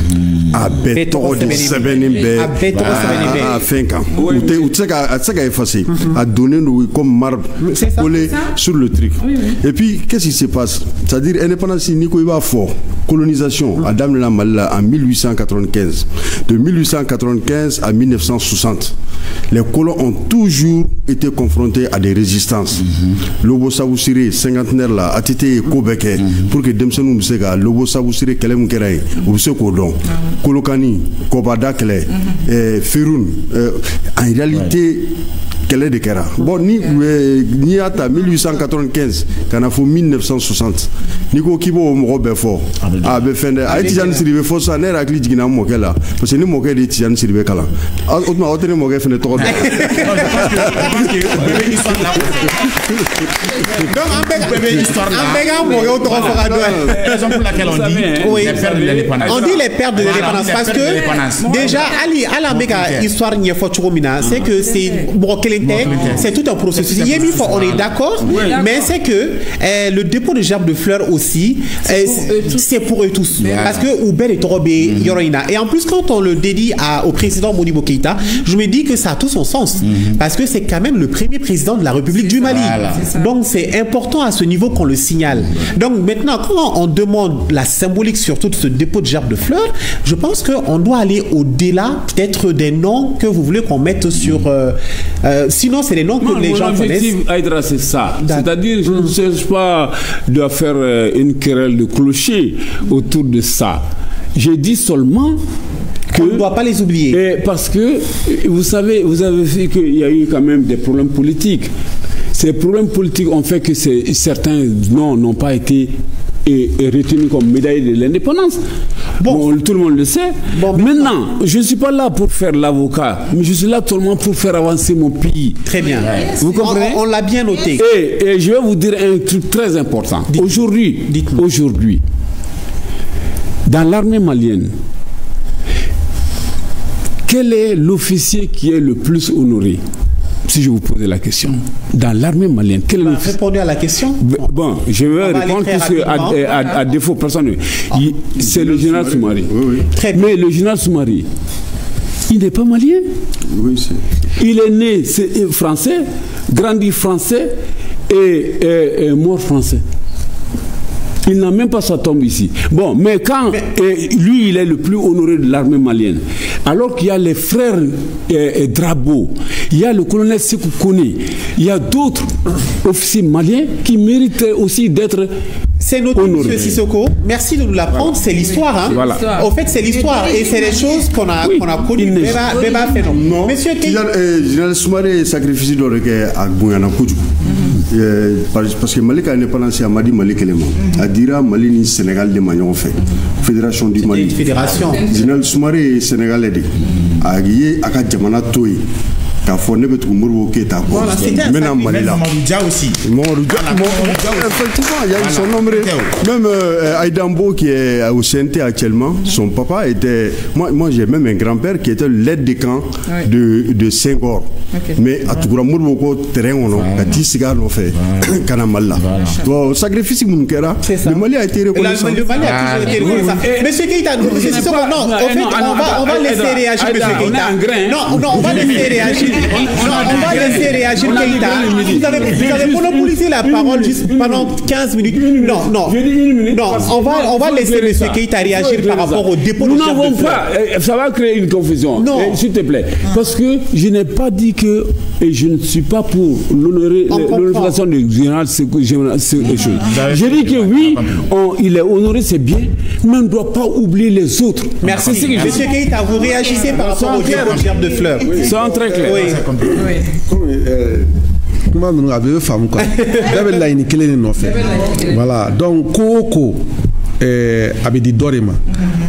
À béton de Seben. À 5 ans. Ou tu sais qu'à effacer, à donner comme marbre collé sur le truc. Et puis, qu'est-ce qui se passe? C'est-à-dire, indépendance, Nico va fort. Colonisation, à Dame la Malila en 1895. De 1895 à 1960, les colons ont toujours été confrontés à des résistances. Lobo Savoussiré, cinquantenaire là, a été Kobeke, pour que Demsenou nous sait que Lobo Savoussiré, Kelem Kerai, ou ce Kodon, Kolokani, Kobada Kele, Feroun, en réalité, quelle est de Kera? Bon, ni à 1895, quand on a fait 1960, Nico Kibo Robert Fort, à Befende, à Etijan Siribe Fossa, n'est à Glidina Mokela, parce que nous moquons des Etijan Siribe Kala. Autrement, autrement, moquer fait le tour. Donc, un bébé histoire là. Raison pour laquelle on dit les pères de l'indépendance. On dit les pères de l'indépendance parce que déjà, Ali, à la méga histoire n'y a pas c'est que c'est c'est tout un processus. On est d'accord, mais c'est que le dépôt de gerbes de fleurs aussi, c'est pour eux tous. Parce que Oubel et Torobé, Yoroina. Et en plus, quand on le dédie au président Modibo Keïta, je me dis que ça a tout son sens. Parce que c'est quand même le premier président de la République du Mali. Donc c'est important à ce niveau qu'on le signale. Donc maintenant, quand on demande la symbolique surtout de ce dépôt de gerbes de fleurs, je pense qu'on doit aller au-delà peut-être des noms que vous voulez qu'on mette sur... sinon, c'est les noms que les gens connaissent. Aïdra, c'est ça. C'est-à-dire, je ne cherche pas de faire une querelle de clocher autour de ça. J'ai dit seulement que... On ne doit pas les oublier. Parce que, vous savez, vous avez vu qu'il y a eu quand même des problèmes politiques. Ces problèmes politiques ont fait que certains noms n'ont pas été retenus comme médaille de l'indépendance. Bon, tout le monde le sait. Maintenant, je ne suis pas là pour faire l'avocat, mais je suis là seulement pour faire avancer mon pays. Très bien. Vous comprenez? On l'a bien noté. Et je vais vous dire un truc très important. Aujourd'hui, dans l'armée malienne, quel est l'officier qui est le plus honoré? si je vous posais la question, dans l'armée malienne, quel est le... Répondez à la question. Bon, je vais répondre puisque à défaut, personne. C'est le général Soumari. Oui. Mais le général Soumari, il n'est pas malien. Oui, il est né français, grandi français et mort français. Il n'a même pas sa tombe ici. Bon, mais quand lui, il est le plus honoré de l'armée malienne, alors qu'il y a les frères Drabo, il y a le colonel Sekou Kone, il y a d'autres officiers maliens qui méritent aussi d'être... C'est notre M. Sissoko. Merci de nous l'apprendre. C'est l'histoire. Hein. Voilà. Au fait, c'est l'histoire. Et c'est des choses qu'on a connues. Beba fait non. Monsieur Keïta. Général Soumaré sacrifice à Guyana Koudjou. Parce que Mali a indépendance à Mali Kelema. À Dira, Mali ni Sénégal de Magnon fait. Fédération du Mali. Fédération. Général Soumaré Sénégalais. À Guy, à Kadjamana Toy. Voilà, c'était un Mamadou aussi. Effectivement, il y a son nombre. Même Aïdambo qui est au CNT actuellement, son papa était... Moi j'ai même un grand-père qui était l'aide de camp de Senghor. Mais à Tougoura Mourmoko, terrain, on a dit cigare, on fait Kanamalla. Au sacrifice, le Mali a été reconnu. Le Mali a toujours été reconnu. Monsieur Keïta, non, on va laisser réagir, monsieur Keïta. Non, on va laisser réagir. On va laisser réagir Keïta. Vous avez monopolisé la parole juste pendant 15 minutes. Non, on va laisser M. Keïta réagir par rapport au dépôt de chef de fleurs. Nous n'avons pas, ça va créer une confusion. S'il te plaît. Parce que je n'ai pas dit que, et je ne suis pas pour l'honoration du général Sekou. J'ai dit que oui, il est honoré, c'est bien, mais on ne doit pas oublier les autres. Merci. M. Keïta, vous réagissez par rapport au dépôt de chef de fleurs. C'est très clair. Comment nous avons fait quoi? Voilà. Donc Koko abedi dorima.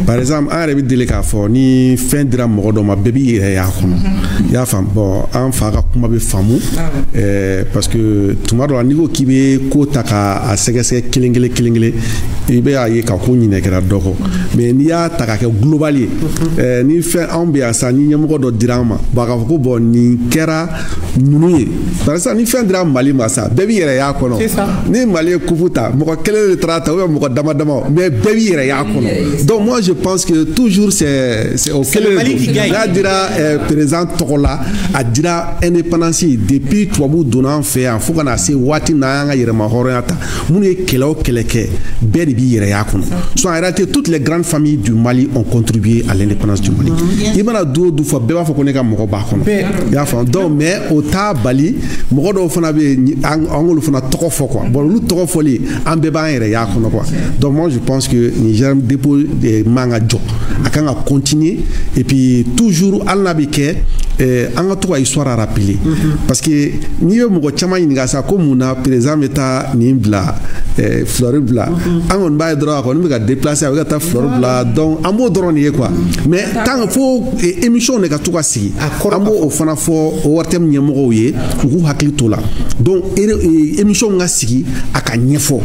Par exemple, un rêve de k'a ni fin de la mort ma bébé ya fam bon en faga kuma be famu parce que tuma do niveau qui be ko taka a segese kilingele ibe aye ka ko nyine kera doko mais ni ya taka ke globally ni fin ambiance ni nyamo do dirama ba ka ko bon ni kera nunu par exemple ni fin dira mali masa bébé yere ya kono ni mali kufuta mo ko kele le trata ou mo ko dama mais bébé yere ya kono. Donc moi je pense que toujours c'est au Mali qui gagne. Là dira présent tokola a dira indépendance depuis Touabou donnant fait en faut qu'on a assez wati na nga yere ma horata munu kelo keleke bébé yere ya kono. So en réalité toutes les grandes familles du Mali ont contribué à l'indépendance du Mali. Il m'a do fois beba faut qu'on ait mo ba kono. Ya fa donc mais au ta bali mo do fona be angolo fona toko fo quoi. Bon lu toko foli en beba yere ya kono quoi. Donc moi je pense que Niger dépôt des manga job à quand continuer et puis toujours alnabike en tout cas histoire à rappeler parce que ni mo ko chama ni gasa ko muna par exemple ta ni bla Floribla on va droit on va déplacer avec ta Floribla donc en mot drone quoi mais tant faut émission ne ka tout cas si amo o fana fo o wartem nyemo ye ku hakli tola donc émission nga sigi aka nyefo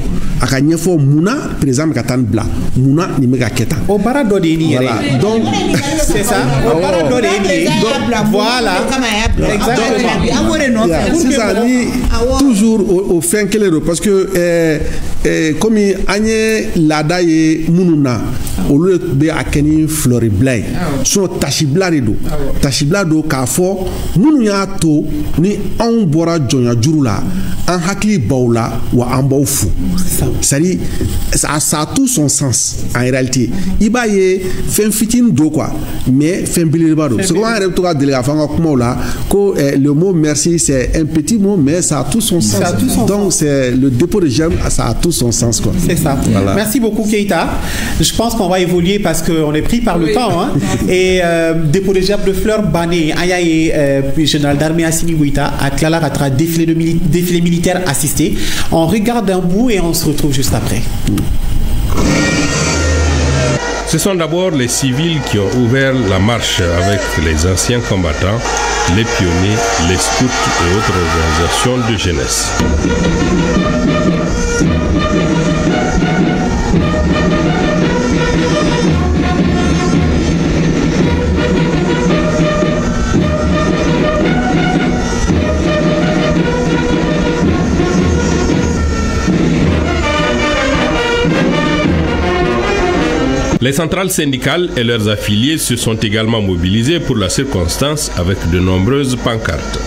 muna par exemple katan bla muna ni mega keta o barado de ni voilà donc c'est ça o barado de ni voilà exactement c'est ça ni toujours au fin quel parce que comme anye lada ye mununa au lieu de akeni Floribla so tashibla do ka fo munu ya to ni on bora jonya jurula en hakli baula wa en bawfu c'est-à-dire ça a tout son sens en réalité iba ye fin fitin do quoi mais fin bilirba do ce qu'on a to ka délégué fanga kuma la ko le mot merci c'est un petit mot mais ça a tout son sens donc c'est le dépôt de germe ça a tout son sens quoi. C'est ça. Voilà. Merci beaucoup Keïta. Je pense qu'on va évoluer parce qu'on est pris par le temps hein. Et dépôt de germe de fleurs Bané Ayaye général d'armée Assimi Goïta à Tlalaratra défilé militaire assisté. On regarde un bout et on se retrouve juste après. Ce sont d'abord les civils qui ont ouvert la marche avec les anciens combattants, les pionniers, les scouts et autres organisations de jeunesse. Les centrales syndicales et leurs affiliés se sont également mobilisés pour la circonstance avec de nombreuses pancartes.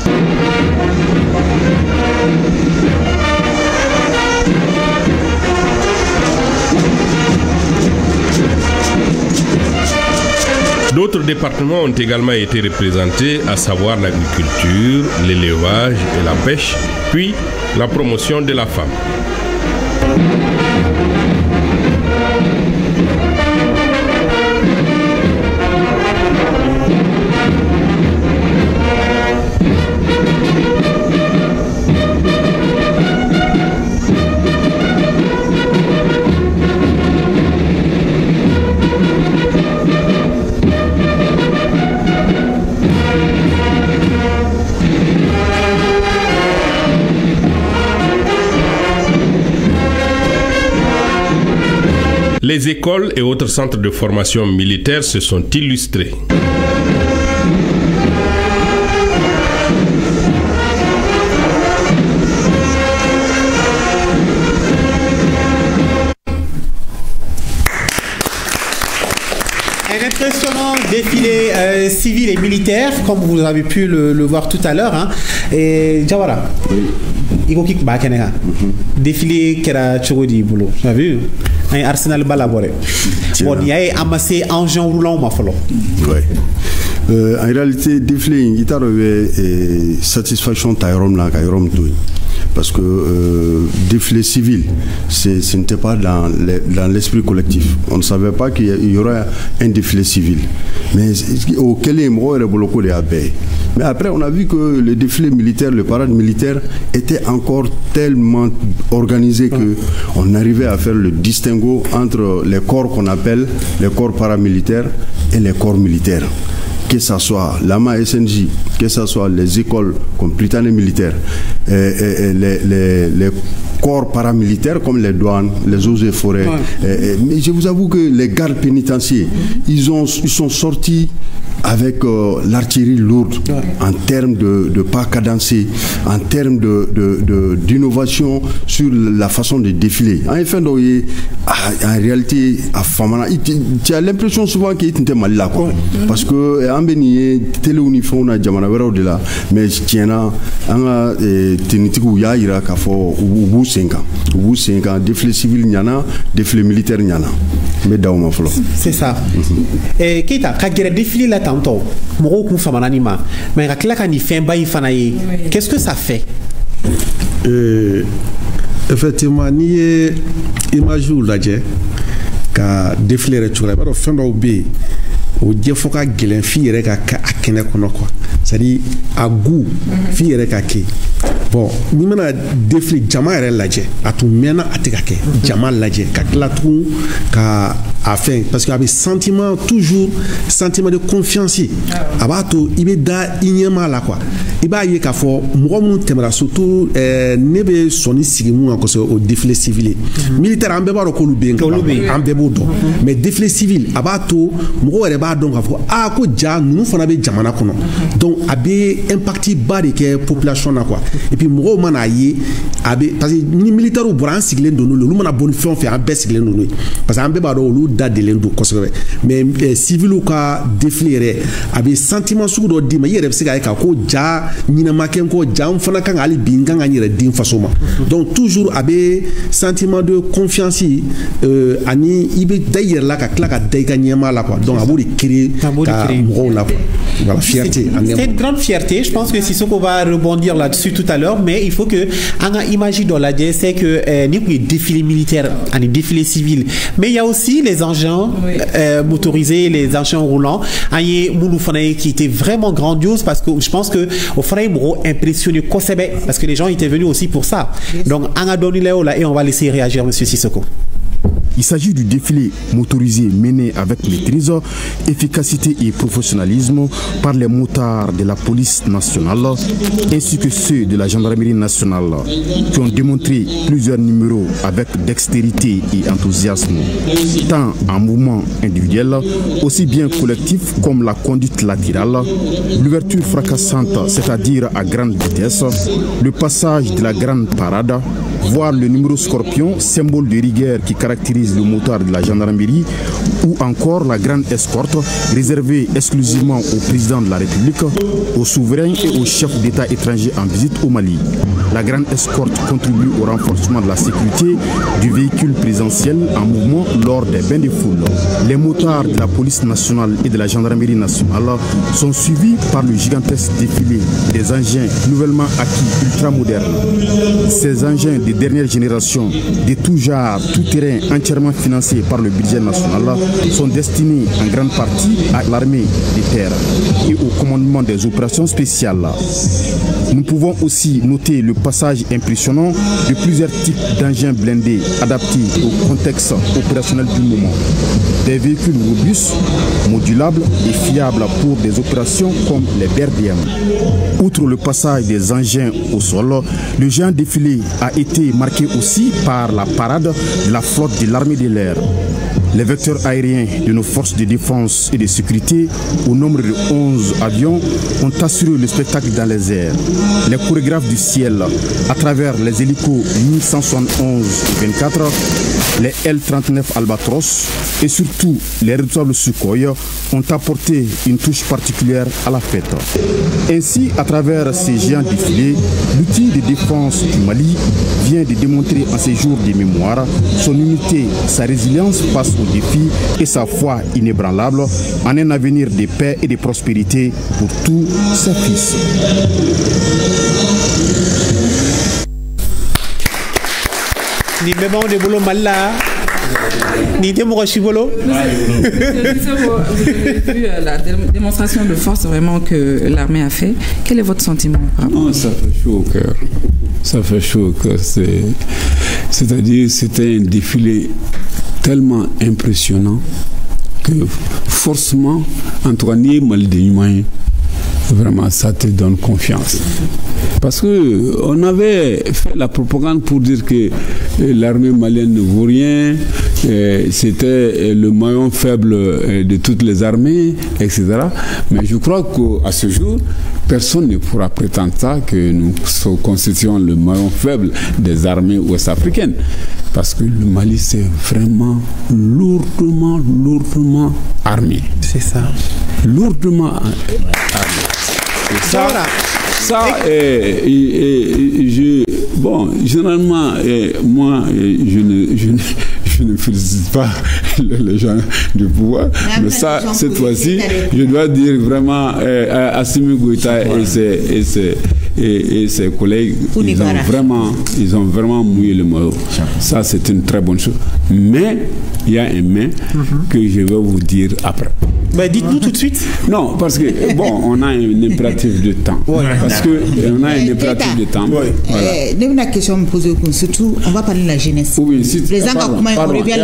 D'autres départements ont également été représentés, à savoir l'agriculture, l'élevage et la pêche, puis la promotion de la femme. Les écoles et autres centres de formation militaire se sont illustrés. Un impressionnant défilé civil et militaire, comme vous avez pu le voir tout à l'heure. Hein. Et Jawara, défilé qui a Chogodi Boulot. Tu as vu? Un arsenal balaboré. Bon, il y a amassé engin roulant, ma foi. En réalité, défilé, il y a satisfaction Tairom parce que défilé civil, ce n'était pas dans l'esprit collectif. On ne savait pas qu'il y aurait un défilé civil. Mais auquel mais après, on a vu que le défilé militaire, le parade militaire était encore tellement organisé qu'on arrivait à faire le distinguo entre les corps qu'on appelle les corps paramilitaires et les corps militaires. Que ce soit l'AMA SNJ, que ce soit les écoles comme Britannique militaire, les corps paramilitaires comme les douanes, les eaux et forêts. Mais je vous avoue que les gardes pénitentiaires, ils sont sortis avec l'artillerie lourde en termes de pas cadencé, en termes d'innovation sur la façon de défiler. En réalité, à Famana, tu as l'impression souvent qu'il était mal là, quoi. Parce que en Béni, télé uniforme na jamana wera de là, mais tiena anga tenitiku ya ira ka fo ubu 5 ans, défilé civil nyana, défilé militaire nyana. Mais dauma flo. C'est ça. Et kita ka gere défilé là tantôt. Moro ku Famana ni ma. Mais ka ka ni fin bayi fanaye. Qu'est-ce que ça fait? Effectivement, ni image ou la dje ka défilé retour ba fin do be o dje foka gelen fi yere ka akene kono quoi. C'est-à-dire à goût fi yere ka ke. Bon, ni mana défilé jama yere lajɛ a tun mɛnna a tɛ ka kɛ jama lajɛ ka tila tugun ka a fɛn parce que a bɛ sentiment toujours sentiment de confiance a b'a to i bɛ da i ɲɛma la quoi i b'a ye k'a fɔ mɔgɔ minnu tɛmɛra surtout ne bɛ sɔnni sigi mun kan kosɛbɛ o défilé civil militaire an bɛɛ b'a dɔn k'olu bɛ yen an bɛɛ b'o dɔn mais défilé civil a b'a to mɔgɔw yɛrɛ b'a dɔn k'a fɔ ah ko ja ninnu fana bɛ jamana kɔnɔ donc a bɛ impact ba de kɛ population na quoi et puis mɔgɔw mana ye a bɛ parce que ni militaire bɔra an sigilen don n'olu olu mana bɔ ni fɛn o fɛn an bɛɛ sigilen don n'o ye parce que an bɛɛ b'a dɔn olu da delen don kosɛbɛ mais civil ka défilé yɛrɛ a bɛ sentiment sugu dɔ d'i ma i yɛrɛ bɛ se k'a ye k'a ko ja ɲinama kɛ n kɔ ja n fana kan ka hali bi n kan ka n yɛrɛ di n faso ma donc toujours a bɛ sentiment de confiance ani i bɛ da i yɛrɛ la ka tila ka da i ka ɲɛmaa la quoi donc a b'o de créer ka mɔgɔw la quoi voilà fierté. C'est une grande fierté. Je pense que Sissoko va rebondir là-dessus tout à l'heure, mais il faut que Anga imagine dans la c'est que ni pour défilé militaire, un défilé civil, mais il y a aussi les engins motorisés, les engins roulants. Aïe Mouloufanaï qui était vraiment grandiose parce que je pense que au Fanaï Mouro impressionné Kosebe parce que les gens étaient venus aussi pour ça. Donc Anga Donileo là et on va laisser réagir Monsieur Sissoko. Il s'agit du défilé motorisé mené avec maîtrise, efficacité et professionnalisme par les motards de la police nationale ainsi que ceux de la gendarmerie nationale qui ont démontré plusieurs numéros avec dextérité et enthousiasme, tant en mouvement individuel, aussi bien collectif comme la conduite latérale, l'ouverture fracassante, c'est-à-dire à grande vitesse, le passage de la grande parade, voir le numéro Scorpion, symbole de rigueur qui caractérise le motard de la gendarmerie, ou encore la grande escorte réservée exclusivement au président de la République, aux souverains et aux chefs d'État étrangers en visite au Mali. La grande escorte contribue au renforcement de la sécurité du véhicule présidentiel en mouvement lors des bains de foule. Les motards de la police nationale et de la gendarmerie nationale sont suivis par le gigantesque défilé des engins nouvellement acquis ultramodernes. Ces engins de dernière génération, de tout genre, tout terrain, entièrement financés par le budget national, sont destinés en grande partie à l'armée des terres et au commandement des opérations spéciales. Nous pouvons aussi noter le passage impressionnant de plusieurs types d'engins blindés adaptés au contexte opérationnel du moment. Des véhicules robustes, modulables et fiables pour des opérations comme les BRDM. Outre le passage des engins au sol, le géant défilé a été marqué aussi par la parade de la flotte de l'armée de l'air. Les vecteurs aériens de nos forces de défense et de sécurité, au nombre de 11 avions, ont assuré le spectacle dans les airs. Les chorégraphes du ciel, à travers les hélicos Mi-171 et 24, les L-39 Albatros et surtout les redoutables Sukhoi ont apporté une touche particulière à la fête. Ainsi, à travers ces géants défilés, l'outil de défense du Mali vient de démontrer en ces jours de mémoire son unité, sa résilience face aux défis et sa foi inébranlable en un avenir de paix et de prospérité pour tous ses fils. Ni même de boulot mal là. Ni de mon chivolo. Vous avez vu la démonstration de force vraiment que l'armée a fait. Quel est votre sentiment? Oh, ça fait chaud au cœur. Ça fait chaud au cœur. C'est-à-dire c'était un défilé tellement impressionnant que forcément, Antoine Maldini, vraiment ça te donne confiance. Parce qu'on avait fait la propagande pour dire que l'armée malienne ne vaut rien, c'était le maillon faible de toutes les armées, etc. Mais je crois qu'à ce jour, personne ne pourra prétendre ça, que nous constituons le maillon faible des armées ouest-africaines. Parce que le Mali, c'est vraiment lourdement armé. C'est ça. Lourdement armé. Et généralement, moi, je ne félicite pas les gens du pouvoir, mais ça, cette fois-ci, je dois dire vraiment à Assimi Goïta et ses collègues, ils ont vraiment mouillé le maillot. Ça, c'est une très bonne chose. Mais il y a un mais que je vais vous dire après. Bah, dites-nous tout de suite. Non, parce que, bon, on a un impératif de temps. Parce qu'on a un impératif de temps. Voilà. Question me poser, surtout, on va parler de la jeunesse. Oui,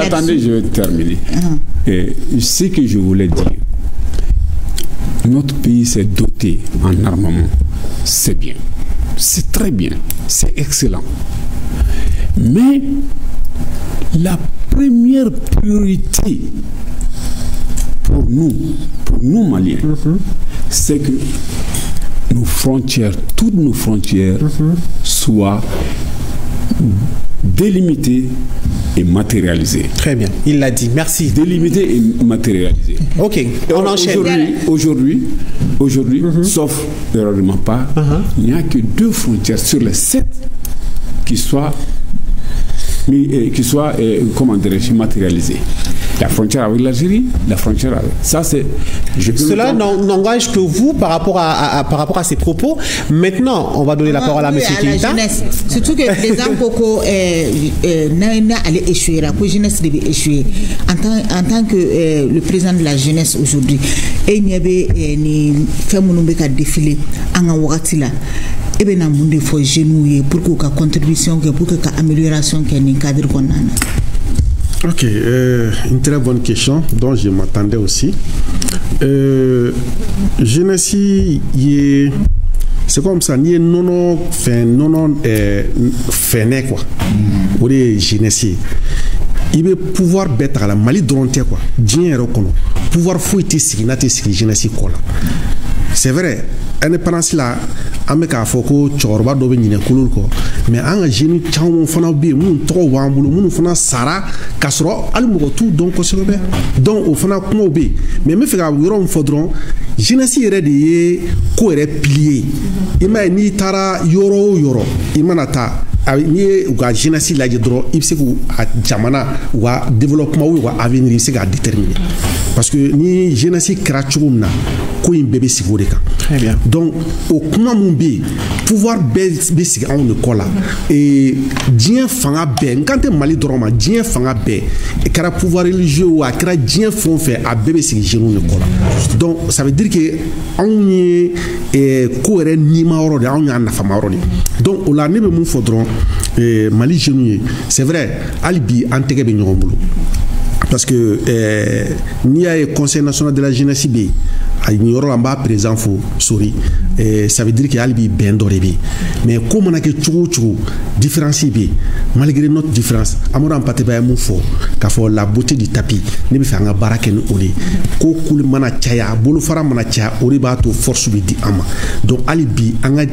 attendez, je vais terminer. Et ce que je voulais dire, notre pays s'est doté en armement. C'est bien. C'est très bien. C'est excellent. Mais la première priorité pour nous Maliens, c'est que nos frontières, toutes nos frontières, soient délimitées et matérialisées. Très bien, il l'a dit, merci. Délimitées et matérialisées. Ok, on enchaîne. Aujourd'hui, sauf erreur de ma part, il n'y a que 2 frontières sur les 7 qui soient comment dirais-je, matérialisées. La frontière avec l'Algérie, la frontière avec... Ça, c'est... Cela n'engage que vous par rapport à ces propos. Maintenant, on va donner la parole à M. Keïta. Surtout que les Ampoko allaient échouer, la jeunesse devait échouer. En tant que le président de la jeunesse aujourd'hui, et il y avait fait mon défilé en Ouattila. Et bien, il faut genouiller pour que la contribution, pour que l'amélioration qui est dans le cadre qu'on a. Ok, une très bonne question dont je m'attendais aussi. Jeunesse, c'est comme ça, il y a non fait quoi. Ou les jeunesse. Il veut pouvoir bête à la Mali dronté quoi. Bien reconnu. Pouvoir fouiller si n'a pas jeunesse quoi. C'est vrai. Indépendance là, an bɛ k'a fɔ ko cɛkɔrɔba dɔ bɛ ɲinɛ kolon kɔ mais an ka jeunes caman fana bɛ yen minnu tɔgɔ b'an bolo minnu fana sara k'a sɔrɔ hali mɔgɔ t'u dɔn kosɛbɛ donc o fana kumaw bɛ yen mais n bɛ fɛ ka yɔrɔ min fɔ dɔrɔn jeunesse yɛrɛ de ye ko yɛrɛ pilier i m'a ye n'i taara yɔrɔ o yɔrɔ i mana taa n'i ye u ka jeunesse lajɛ dɔrɔn i bɛ se k'u a jamana u ka développement ou u ka avenir i bɛ se k'a déterminer parce que ni jeunesse kɛra cogo min na ko in bɛɛ bɛ sigi o de kan donc o kuma min bɛ yen pouvoir bɛɛ bɛ sigi anw de kɔ la diɲɛ fanga bɛɛ n kan tɛ Mali dɔrɔn ma diɲɛ fanga bɛɛ a kɛra pouvoir religieux o a kɛra diɲɛ fɛn o fɛn a bɛɛ bɛ sigi jeunes de kɔ la donc ça veut dire que anw ye ko yɛrɛ nima yɔrɔ de anw y'a nafama yɔrɔ de donc o la ne bɛ mun fɔ dɔrɔn Mali jeunes ye c'est vrai hali bi an tɛgɛ bɛ ɲɔgɔn bolo parce que n'i y'a ye conseil national de la jeunesse bɛ yen a nin yɔrɔ la n b'a président fo Sori ça veut dire que hali bi bɛn dɔ de bɛ yen mais ko mana kɛ cogo o cogo différence bɛ yen malgré notre différence Amadou Hampâté-Bâ ye mun fɔ k'a fɔ la beauté du tapis ne bɛ fɛ an ka baara kɛ ni o de ye ko kuli mana caya bolofara mana caya o de b'a to force bɛ di an ma donc hali bi an ka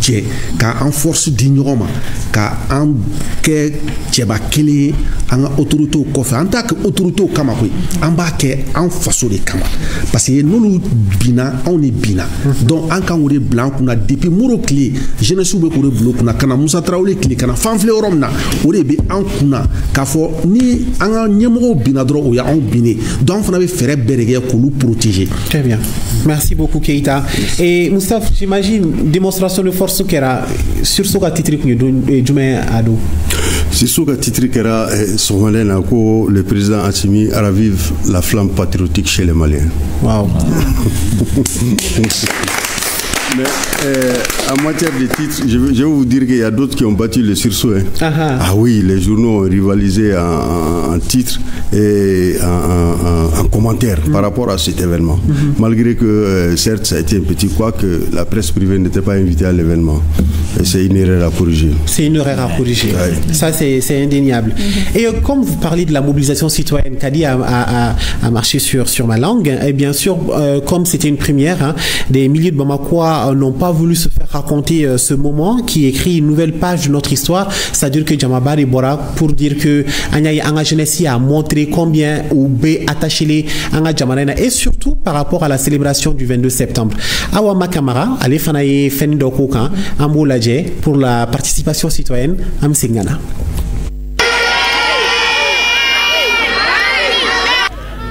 jɛ k'an force di ɲɔgɔn ma k'an kɛ cɛba kelen ye an ka autorités kɔfɛ an t'a kɛ autorités kama koyi an b'a kɛ an faso de kama parce que n'olu bina anw de bina donc an kan k'o de bila an kunna depuis Moro tile jeunesse bɛ k'o de bila o kunna ka na Musa Tarawele tile ka na fan filɛ yɔrɔ min na o de bɛ an kunna k'a fɔ ni an ka ɲɛmɔgɔw bina dɔrɔn o y'anw binnen donc an fana bɛ fɛɛrɛ bɛɛ de kɛ k'olu protéger. Très bien, merci beaucoup Keita. Et Moustapha, j'imagine démonstration de force kɛra sur ce ka titre kun ye jumɛn Ado? C'est ce que titre kɛra sɔgɔmada in na ko le président Assimi ravive la flamme patriotique chez les Maliens. Wow. Mais en matière de titres, je vais vous dire qu'il y a d'autres qui ont battu le sursaut. Hein. Ah oui, les journaux ont rivalisé en titres et en commentaires par rapport à cet événement. Malgré que, certes, ça a été un petit quoi que la presse privée n'était pas invitée à l'événement. C'est une erreur à corriger. C'est une erreur à corriger. Ouais. Ça, c'est indéniable. Et comme vous parlez de la mobilisation citoyenne, Kadi a marché sur ma langue, et bien sûr, comme c'était une première, hein, des milliers de Bamakois n'ont pas voulu se faire raconter ce moment qui écrit une nouvelle page de notre histoire. C'est-à-dire que Djamabari Bora, pour dire que Anga Jeunesse a montré combien ou B attaché les Anga Djamarena et surtout par rapport à la célébration du 22 septembre. Awa Makamara, allez Fanaye Fendokokan, Amboladje pour la participation citoyenne à Msengana.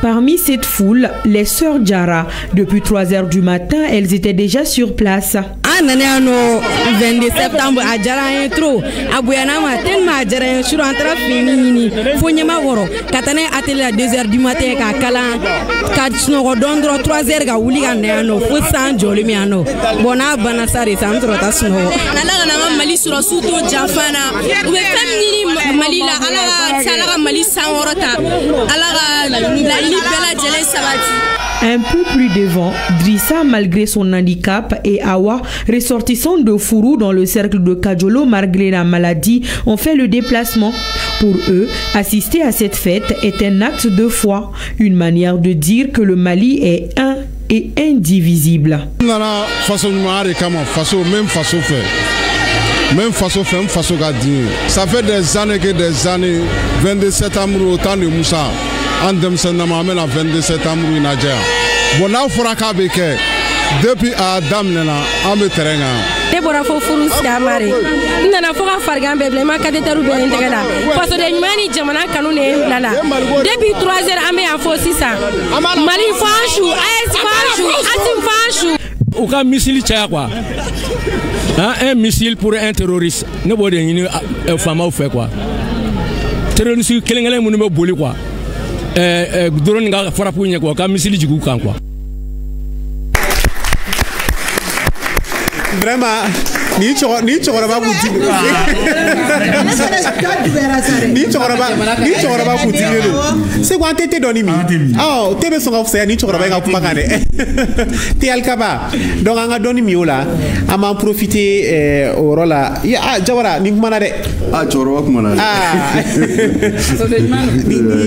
Parmi cette foule, les sœurs Djara. Depuis 3 h du matin, elles étaient déjà sur place. 22 septembre a djara trop abuyana ma tellement a djara sur entra fini fonyama woro katane atelier à 2 h du matin ka kala ka snogo dondro 3 h ga wuli ga nano fu san joli mi ano bona bana sare sam tro ta snogo nala na mali sura suto jafana ube femini mali la ala sala mali san worota ala la libela jele sabati. Un peu plus devant, Drissa, malgré son handicap, et Awa, ressortissant de Fourou dans le cercle de Kajolo malgré la maladie, ont fait le déplacement. Pour eux, assister à cette fête est un acte de foi, une manière de dire que le Mali est un et indivisible. Même façon fait, façon gardien. Ça fait des années, 22 septembre au temps de Moussa. En 2007, la 22 septembre, il a déjà. Bon, là, il faudra qu'avec depuis Adam, on me terrain. Debora fo furu siamare nana fo ka fargan beble ma ka detaru be integala parce que nyani jamana kanu ne lala depuis 3 h ame afo sisa mali fashu es fashu asim fashu ou ka missile tia quoi un missile pour un terroriste ne bo de ni fama ou fait quoi terroriste kelengele mu ne boli quoi drone nga frappe ni quoi ka missile jigu kan quoi. Vraiment, ni cɛkɔrɔba kun ti ni cɛkɔrɔba kun ti don c'est quoi tete dɔni mi oh te bɛ sɔn ka fisaya ni cɛkɔrɔba in ka kumakan dɛ te alikaba donc an ka dɔni mi o la an b'an profiter o yɔrɔ la Jawara ni kumana dɛ cɛkɔrɔba kumana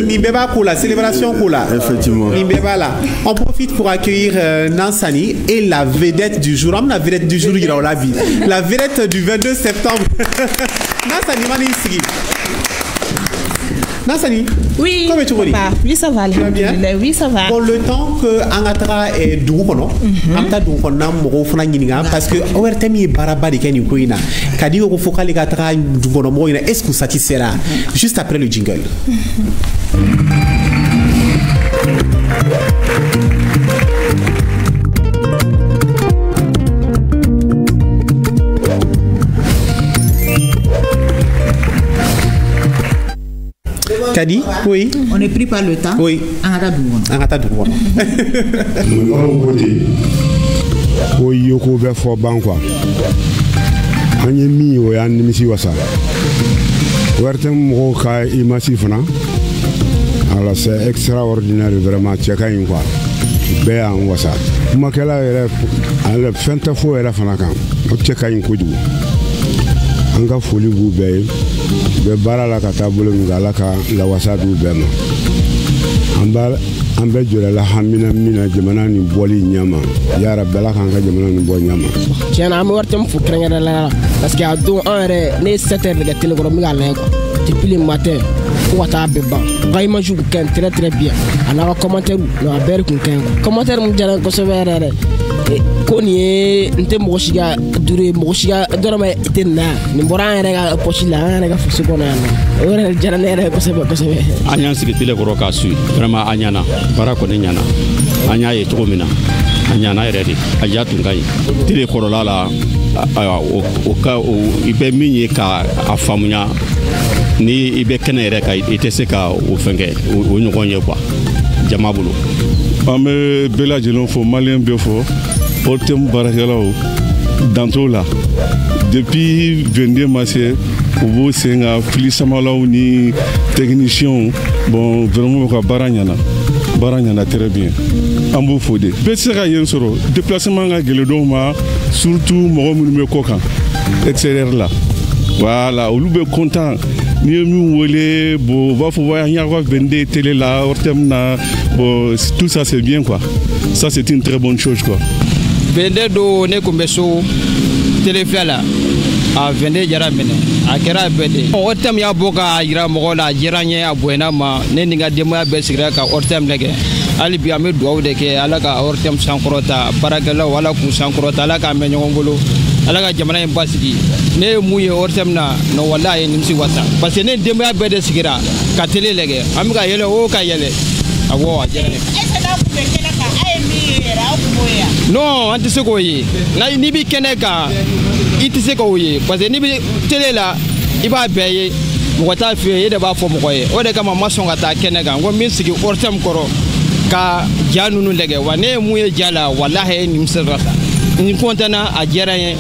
ni bɛɛ b'a ko la célébration ko la effectivement ni bɛɛ b'a la on profite pour accueillir Nansani et la vedette du jour am na vedette du jour yira o la vie la vedette du 22 septembre Nansani mani sigi Nansani oui comment tu vas oui ça va bien oui ça va bon le temps que angatra est dugu kono amta dugu kono na mogo fana ɲininga parce que ORTM ye baaraba de kɛ nin ko in na ka di ko fo k'ale ka taga dugu kɔnɔ mɔgɔw ɲɛna est-ce que satisfaira juste après le jingle Kadi, oui. On est pris par le temps. Oui. Angata Douan. O yoko bɛ fɔ ban quoi. An ye min o y'an nimisi wasa. ORTM mɔgɔw ka image fana. Alors c'est extraordinaire vraiment cɛ ka ɲi quoi. Bɛɛ y'an wasa. Kumakɛla yɛrɛ fɛn tɛ fɔ yɛrɛ fana kan. O cɛ ka ɲi kojugu. An ka foli b'u bɛɛ ye. Bɛɛ baara la ka taa bolo min kan Ala ka lawasa d'u bɛɛ ma. An bɛ jɔrɔ la hamina min na jamana nin bɔli ɲɛma. Ya Rabbi Ala k'an ka jamana nin bɔ ɲɛma. Tiɲɛna an bɛ ORTM fo kɛrɛnkɛrɛnnenya la parce que a don an yɛrɛ ne ye 7 heures de kɛ télé kɔrɔ n bɛ k'a lajɛ quoi depuis le matin fo ka taa bɛɛ ban. N ka image kun ka ɲi très bien a n'a ka commentaire a bɛɛ de kun ka ɲi quoi commentaire mun diyara n kosɛbɛ yɛrɛ yɛrɛ. Ko nin ye n tɛ mɔgɔ si ka duru ye mɔgɔ si ka dɔrɔmɛ i tɛ nin na yan nin bɔra an yɛrɛ ka poche la an yɛrɛ ka faso kɔnɔ yan nɔ o yɛrɛ diyara ne yɛrɛ kosɛbɛ kosɛbɛ. An y'an sigi télé kɔrɔ k'a suit vraiment an ɲana baara kɔni ɲana an y'a ye cogo min na a ɲana yɛrɛ de a diya tun ka ɲi télé kɔrɔla la i bɛ min ye ka a faamuya ni i bɛ kɛnɛ yɛrɛ kan i tɛ se ka o fɛn kɛ o ɲɔgɔn ye quoi jama bolo. An bɛ bɛɛ lajɛlen fo maliyɛn bɛɛ fo ORTM baarakɛlaw danto la depuis 22 mars u b'u sen ka fili samalaw ni techniciens bon vraiment ka baara ɲana très bien an b'u fo de bɛɛ tɛ se ka yen sɔrɔ déplacement ka gɛlɛn dɔw ma surtout mɔgɔ minnu bɛ kɔ kan extérieur la voilà olu bɛ content ni ye min wele bon u b'a fɔ wa an y'a ka 22 télé la ORTM na bon tout ça c'est bien quoi ça c'est une très bonne chose quoi. 22 do ne kun bɛ so téléfilm la a 22 jara minɛ a kɛra bɛɛ de ORTM y'a bɔ k'a jira mɔgɔw la a diyara n ye a bonyana ma ne ni n ka denbaya bɛɛ sigira ka ORTM lajɛ hali bi an bɛ dugawu de kɛ Ala ka ORTM sankɔrɔta baarakɛlaw Ala k'u sankɔrɔta Ala k'an mɛn ɲɔgɔn bolo Ala ka jamana in basigi ne ye mun ye ORTM na non walahi a ye nimisi wasa parce que ne denbaya bɛɛ de sigira ka télé lajɛ an bɛ ka yɛlɛ o ka yɛlɛ awɔ a diyara ne non an tɛ se k'o ye n'i bɛ kɛnɛ kan i tɛ se k'o ye parce que n'i bɛ télé la i b'a bɛɛ ye mɔgɔ t'a f'i ye e de b'a fɔ mɔgɔ ye o de kama n ma sɔn ka taa kɛnɛ kan n ko n bɛ sigi ORTM kɔrɔ ka ja ninnu lajɛ wa ne ye mun ye ja la walahi a ye nimisi wasa n content a diyara n ye.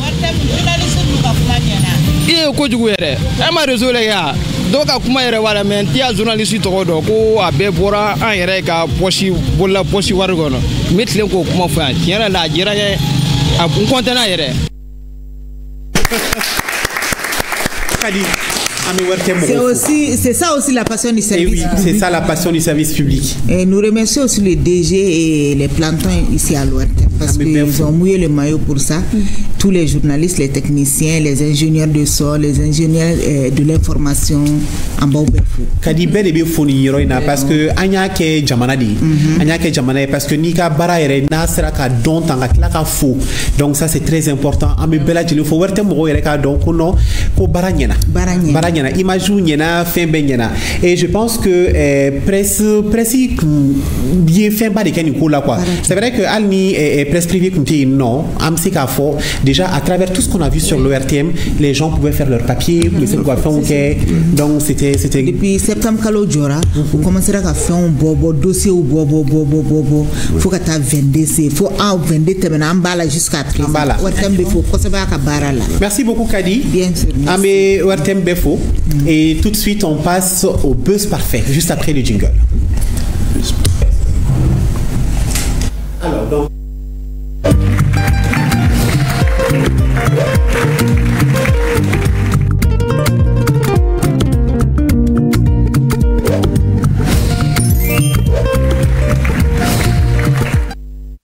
I ye kojugu yɛrɛ e ma réseau lajɛ wa dɔw ka kuma yɛrɛ wala mais n tɛ ya journaliste tɔgɔ dɔn ko a bɛɛ bɔra an yɛrɛ ka poche bolola poche wari kɔnɔ n bɛ tilen k'o kuma fɔ yan tiɲɛ yɛrɛ la a diyara n ye n content yɛrɛ. C'est ça aussi la passion du service public. C'est ça la passion du service public. Et nous remercions aussi les DG et les plantons ici à l'ORTM parce qu'ils ont mouillé le maillot pour ça. Tous les journalistes, les techniciens, les ingénieurs de son, les ingénieurs de l'information en bas au Berfou. Kadi bel be foni yoroina parce que anya ke jamana di. Anya ke jamana parce que nika bara yere na sera ka don tanga kila ka fo. Donc ça c'est très important. Ambe bela jeli fo werte mo yere ka don ko no ko baranyana. Baranyana image nyana fin ben nyana. Et je pense que presse bien fin ba de ken ko la quoi. C'est vrai que alni presse privée kunti non am sika fo déjà à travers tout ce qu'on a vu sur l'ORTM, les gens pouvaient faire leur papier, donc c'était depuis septembre kalo jora on commencera à faire un bobo dossier au bobo faut que tu vendes faut en vendre terminer bala jusqu'à présent ORTM Befo merci beaucoup Kadi bien sûr Amé ORTM Befo et tout de suite on passe au buzz parfait juste après le jingle. Alors donc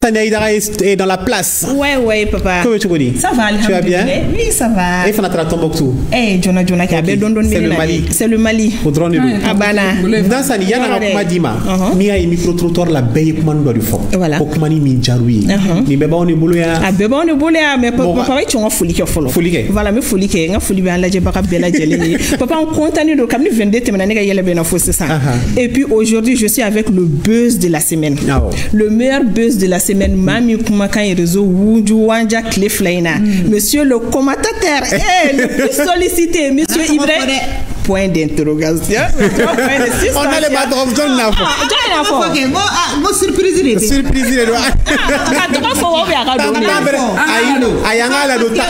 Tania Idara est dans la place. Ouais, papa. Comment tu dis? Ça va, tu vas bien? Oui, ça va. Et Fanatra Tombouctou. Jonah, c'est le Mali. C'est le Mali. Faudra nous Ah, bana. Dans ça, il y a un Dima. Mia et micro-trottoir la baie comme un du fond. Voilà. Okumani Minjaroui. Ni beba on est boulé. Ah, beba on est boulé, mais papa, tu as folie qui a follow. Voilà, mais folie qui a folie bien la jebaka bella jelly. Papa, on continue de comme nous vendait, mais nègre yele ben c'est ça. Et puis aujourd'hui, je suis avec le buzz de la semaine. Le meilleur buzz de la semaine, Mami Kumakan et réseau Wunju Wanja Cleflaina. Monsieur le commentateur, le plus sollicité, monsieur Ibrahim. Point d'interrogation. On a les badrons, John Lafo. Moi, surprise. Surprise. Ayanga la dota.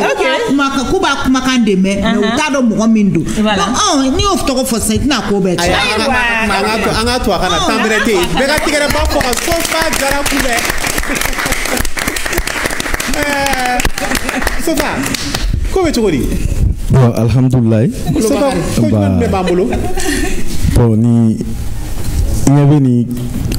Ok. Makakuba kumakande me. Utado mugomindu. Oh, ni of toko for site na ko be. Anga to akana tambrete. Bega tigere ba ko sofa gara kube. Sofa. Comment tu dis? Bon, alhamdoulilah. Bon, ni il y avait ni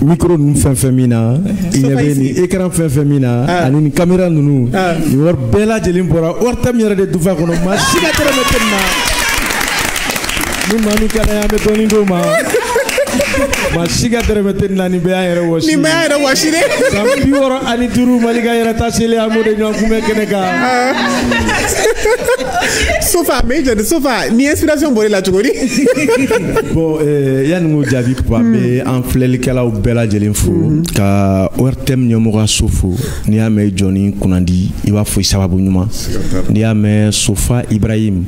micro nous féminin, il y avait ni écran féminin, ani ni caméra nous. Il y a bella jelim bora, orta miara de duva kono ma siga tere metenna. Nous manu kana ya metoni doma. Ma siga tere metenna ni be ayere washi. Ni be ayere washi de. Sambi woro ani duru maliga yara tasele amode nyon kume keneka. Sofa, mais je sofa, ni inspiration pour la Tchokori. Bon, yann nous javi papa, mais en flèle kala ou bella jelinfo, ka ORTM nyomoga sofo, ni ame Johnny Kunandi, iwa foi sababu nyuma, ni ame Sofa Ibrahim,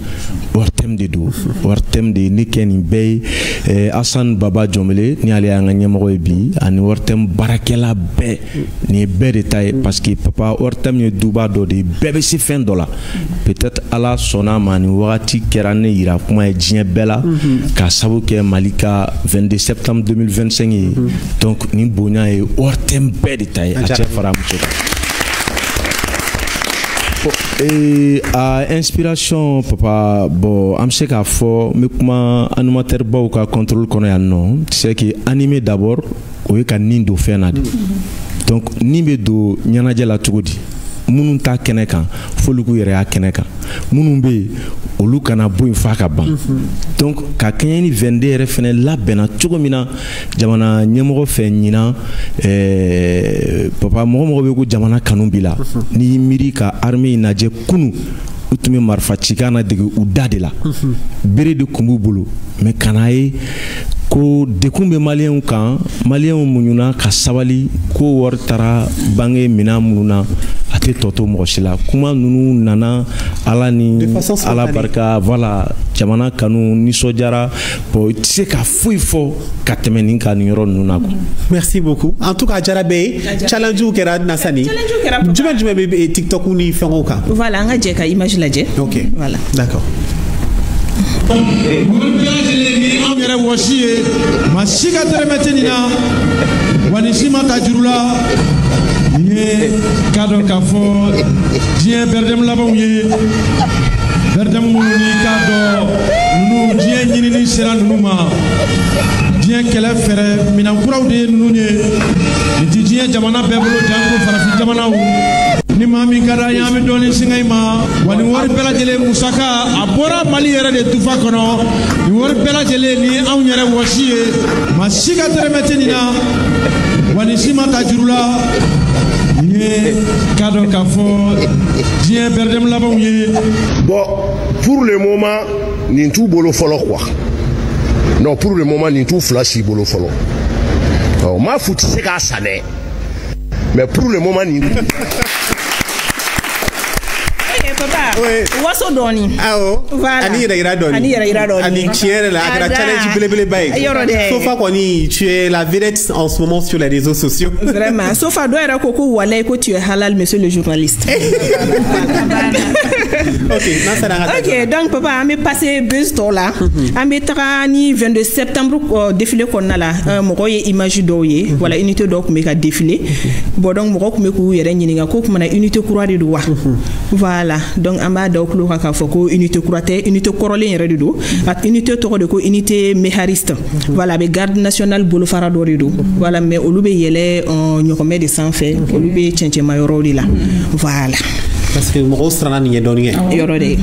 ORTM de do, ORTM de Niken Bay, Hassan Baba Jomele, ni ale anga nyomogo ebi, ani ORTM barakela be, ni be détail parce que papa ORTM ni duba do de bébé si fin dollar. Peut-être à la sona mani wati kerane ira kuma djien bella ka sabu ke Malika 22 septembre 2025 donc ni bonya et ORTM be détail a faram et à inspiration papa bon am se ka fo me kuma animateur ba ka contrôle kono ya non c'est que animé d'abord o ka nindo fenade donc nimbe do nyana jela tugodi munun ta kɛnɛ kan foluku yɛrɛ y'a kɛnɛ kan munun be olu kana bɔ in fa ka ban donc ka kɛɲɛ ni 22 yɛrɛ fɛnɛ labɛnna cogo min na jamana ɲɛmɔgɔ fɛ ɲina papa mɔgɔ bɛ ko jamana kanu b'i la n'i miiri ka armée lajɛ kunu u tun bɛ marifa cikan na dege u da de la bere de tun b'u bolo mais kana ye ko dekun bɛ maliyɛnw kan maliyɛnw muɲuna ka sabali ko wari taara bange mina minnu na a tɛ tɔ to mɔgɔ si la kuma ninnu nana ala ni ala barika voilà jamana kanu nisɔndiyara bon i tɛ se ka foyi fɔ ka tɛmɛ nin kan nin yɔrɔ ninnu na quoi. Merci beaucoup en tout cas jara bɛ challenge kɛra nasani jumɛn bɛ TikTok ni fɛngɛw kan. Voilà an ka jɛ ka image lajɛ. Ok voilà d'accord. An yɛrɛ wɔsi ye ma si ka tɛrɛmɛtɛ nin na wa ni si ma ta juru la nin ye k'a dɔn k'a fɔ diɲɛ bɛrɛdɛmu labanw ye bɛrɛdɛmu minnu ni k'a dɔn ninnu diɲɛ ɲinini sera ninnu ma diɲɛ kɛlɛ fɛrɛ minɛn kuraw de ye ninnu ye nin ti diɲɛ jamana bɛɛ bolo janko farafin jamanaw ni maa min ka d'an ye an bɛ dɔɔnin singa i ma wa nin wari bɛɛ lajɛlen musaka a bɔra Mali yɛrɛ de tufa kɔnɔ nin wari bɛɛ lajɛlen ni anw yɛrɛ wɔsi ye maa si ka tɛrɛmɛ tɛ nin na wa nin si ma ta juru la nin ye k'a dɔn k'a fɔ diɲɛ bɛrɛdɛmu labanw ye. Bon, pour le moment nin t'u bolo fɔlɔ quoi non pour le moment nin t'u fila si bolo fɔlɔ m'a fɔ u tɛ se k'a san dɛ mais pour le moment nin Papa, waso doni. Ah oh. Voilà. Ani yɛrɛ doni. Ani yɛrɛ doni. Ani tiɲɛ la, a kɛra challenge belebele ba ye. Yɔrɔ dɛ. Sofa kɔni, tu es la vedette en ce moment sur les réseaux sociaux. Vraiment. Sofa dɔ yɛrɛ ko walayi ko tu es halal monsieur le journaliste. Ok, donc papa, on est passé buzz tɔ la. An bɛ taga ni 22 septembre défilé kɔnɔna la. Mɔgɔ ye image dɔw ye. Voilà, unité dɔw tun bɛ ka défilé. Bon donc mɔgɔ tun bɛ k'u yɛrɛ ɲininka ko kumana unité kura de don wa? Voilà, donc an b'a da u tulo kan k'a fɔ ko unité kura tɛ, unité kɔrɔlen yɛrɛ de don. A unité tɔgɔ de ko unité méhariste. Voilà, a bɛ garde nationale bolofara dɔ de don. Voilà, mais olu bɛ yɛlɛ ɲɔgɔnmɛ de sanfɛ. Olu bɛ cɛncɛnma yɔrɔw de la. Voilà. Parce que mɔgɔw siranna nin ɲɛ dɔɔni kɛ. Yɔrɔ de.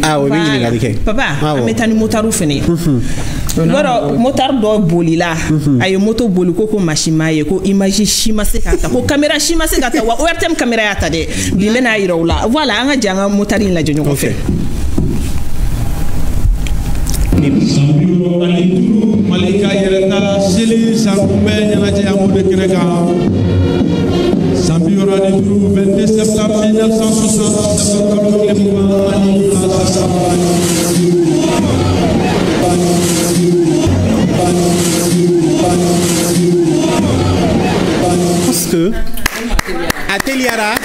Ah, o bɛ ɲininkali kɛ. Papa, an bɛ taa ni motards fɛnɛ ye. Yɔrɔ motard dɔ bolila. A ye moto boli ko machine ma ye ko image si ma se ka ta ko caméra si ma se ka ta wa ORTM caméra y'a ta dɛ. Bi n bɛna yira u la. Voilà, an ka jɛ an ka motard in lajɛ ɲɔgɔn fɛ. Malika yɛrɛ ta seli sankunbɛn ɲɛnajɛ an b'o de kɛnɛ kan. Sambiora de Trou, 22 septembre 1960, parce que Ateliara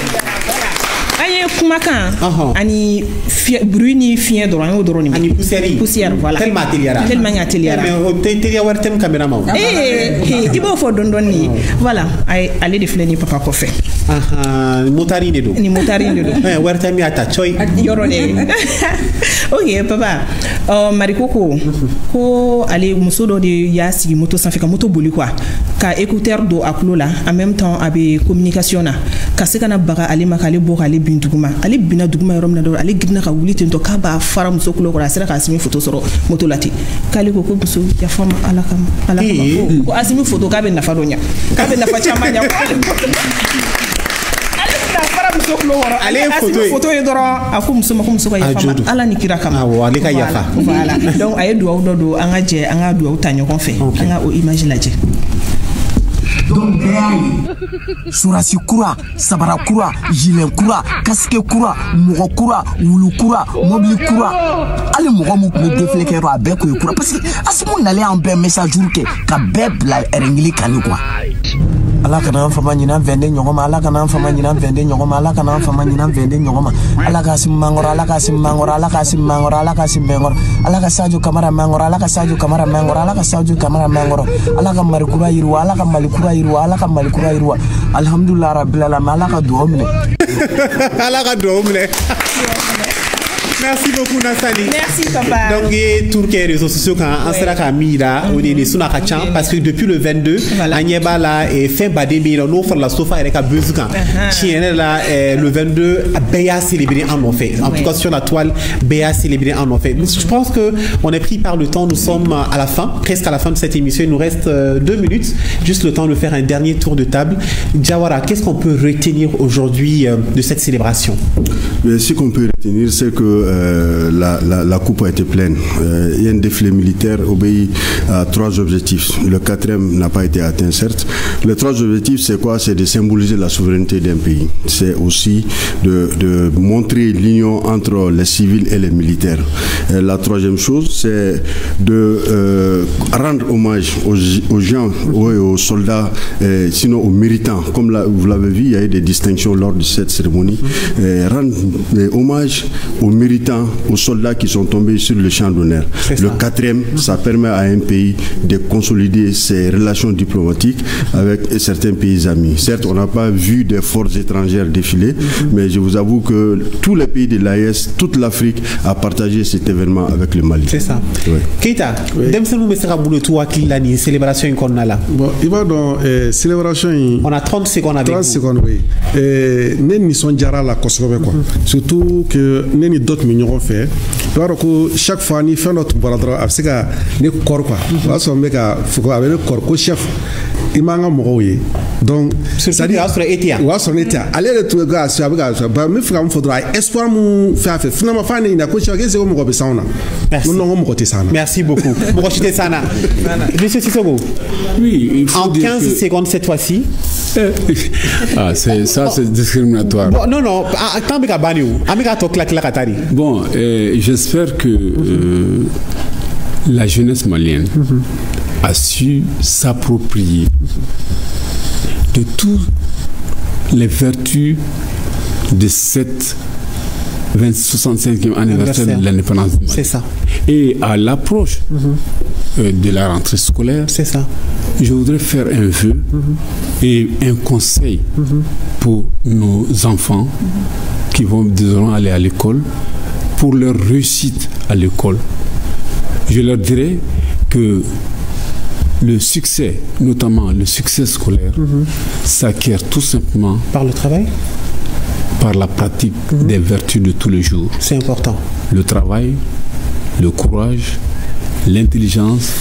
Aye kumakan ani bruit ni fiɲɛ dɔrɔn an y'o dɔrɔn de mɛn. Ani poussière voilà. Tellement ateliera. Mais o teliya wɛrɛ tɛ caméraman. I b'o fɔ dɔɔni dɔɔni. Voilà, ale de filɛ ni papa kɔfɛ. Motari de don. Ni motari de don. Wɛrɛ tɛ min a ta coy. Yɔrɔ de. Ok papa, Mariko ko ale muso dɔ de y'a sigi moto sanfɛ ka moto boli quoi. Ka écouteur don a tulo la en même temps a bɛ communication na. Ka se ka na baga ale ma k'ale bɔ k'ale bin duguma. Ale binna duguma yɔrɔ min na dɔrɔn ale girinna ka wuli ten tɔ k'a b'a fara muso kulo kɔrɔ a sera k'a simi photo sɔrɔ moto la ten. K'ale ko muso yafa ma ala kama ala kama. Ko a simi photo k'a bɛ nafa dɔ ɲa. K'a bɛ nafa caman ɲa. Ale ye photo ye dɔrɔn a ko muso ma ko muso ka yafa ma ala ni kira kama. Awɔ ale ka yafa. Voilà. Donc a ye duwawu dɔ don an ka jɛ an ka duwawu ta ɲɔgɔn fɛ. An ka o image lajɛ. Donc bɛɛ y'a ye surasi kura sabara kura gilet kura casque kura mɔgɔ kura wulu kura mobili kura hali mɔgɔ min tun bɛ défilé kɛ yɔrɔ a bɛɛ tun ye kura parce que Asimu nalen an bɛɛ message kɛ ka bɛɛ bila règle kan quoi. Ala kana an fama ɲinan vende ɲɔgɔn ma ala kana an fama ɲinan vende ɲɔgɔn ma ala kana an fama ɲinan vende ɲɔgɔn ma ala ka si mangoro ala ka si mangoro ala ka si mangoro ala ka si mangoro ala ka Sadio Kamara mangoro ala ka Sadio Kamara mangoro ala ka Sadio Kamara mangoro ala ka marikura yirwa ala ka malikura yirwa ala ka malikura yirwa alhamdulillah rabbil alamin ala ka duwawu minɛ ala ka duwawu minɛ. Merci beaucoup Nassani. Merci papa. Donc tout les réseaux sociaux quand on sera kamira on est sous la kachan parce que depuis le 22 Agneba là et fin bademi on offre la sofa avec un buzz quand tiens là le 22 Béa célébré en fait. En tout cas sur la toile Béa célébré en fait. Je pense que on est pris par le temps, nous sommes à la fin, presque à la fin de cette émission, il nous reste 2 minutes, juste le temps de faire un dernier tour de table. Jawara, qu'est-ce qu'on peut retenir aujourd'hui de cette célébration? Ce qu'on peut retenir c'est que la coupe a été pleine. Il y a un défilé militaire obéit à 3 objectifs. Le 4e n'a pas été atteint, certes. Les 3 objectifs, c'est quoi? C'est de symboliser la souveraineté d'un pays. C'est aussi de montrer l'union entre les civils et les militaires. La 3e chose, c'est de rendre hommage aux gens, aux soldats, sinon aux militants. Comme vous l'avez vu, il y a eu des distinctions lors de cette cérémonie. Rendre hommage aux militants, aux soldats qui sont tombés sur le champ d'honneur. Le 4e, ça permet à un pays de consolider ses relations diplomatiques avec certains pays amis. Certes, on n'a pas vu des forces étrangères défiler, mais je vous avoue que tous les pays de l'AES, toute l'Afrique a partagé cet événement avec le Mali. C'est ça. Oui. Keita, célébration qu'on a là. Bon, il va dans célébration. On a 30 secondes avec 30 secondes, oui. Nous sommes déjà là, surtout que nous d'autres millions fait. Chaque fois, nous faisons notre bras à ce que nous corps quoi. Parce qu'on met à faut avec le corps chef. Il m'a envoyé. Donc c'est dire sur ETA wa sur ETA aller de tout gars sur ba me fram faudra espoir mu faire finalement fa ni na ko chake c'est comme ko sauna non ko te sana merci beaucoup mo chite sana monsieur Sissoko oui en 15 secondes cette fois-ci ah c'est ça c'est discriminatoire bon, non tambika baniou amika to claque la katari bon j'espère que la jeunesse malienne a su s'approprier de toutes les vertus de cette 65e anniversaire de l'indépendance du Mali. C'est ça. Et à l'approche de la rentrée scolaire, c'est ça. Je voudrais faire un vœu et un conseil pour nos enfants qui vont désormais aller à l'école, pour leur réussite à l'école. Je leur dirais que le succès, notamment le succès scolaire, s'acquiert tout simplement par le travail, par la pratique des vertus de tous les jours. C'est important. Le travail, le courage, l'intelligence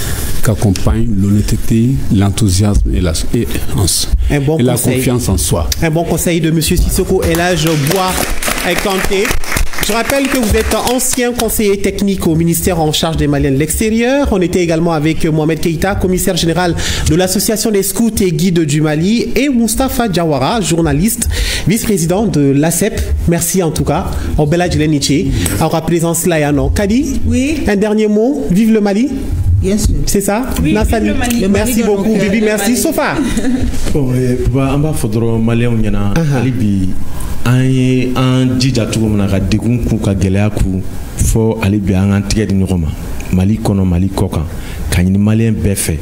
qu'accompagne l'honnêteté, l'enthousiasme et la confiance en soi. Un bon conseil de M. Sissoko Elhadji Bois Kanté. Je rappelle que vous êtes ancien conseiller technique au ministère en charge des Maliens de l'extérieur. On était également avec Mohamed Keïta, commissaire général de l'association des scouts et guides du Mali, et Moustapha Diawara, journaliste, vice-président de l'ACEP. Merci en tout cas. Obela Djeleniche, en présence là, non. Kadi, oui. Un dernier mot. Vive le Mali. Bien sûr. C'est ça? Oui, Nassali. Merci beaucoup, Bibi. Merci. Sofa. Bon, on va faire Malien Alibi. An jija cogo min na ka degun k'u ka gɛlɛya k'u fɔ ale bi an k'an tigɛ di ɲɔgɔn ma Mali kɔnɔ Mali kɔ kan ka ɲini maliyɛn bɛɛ fɛ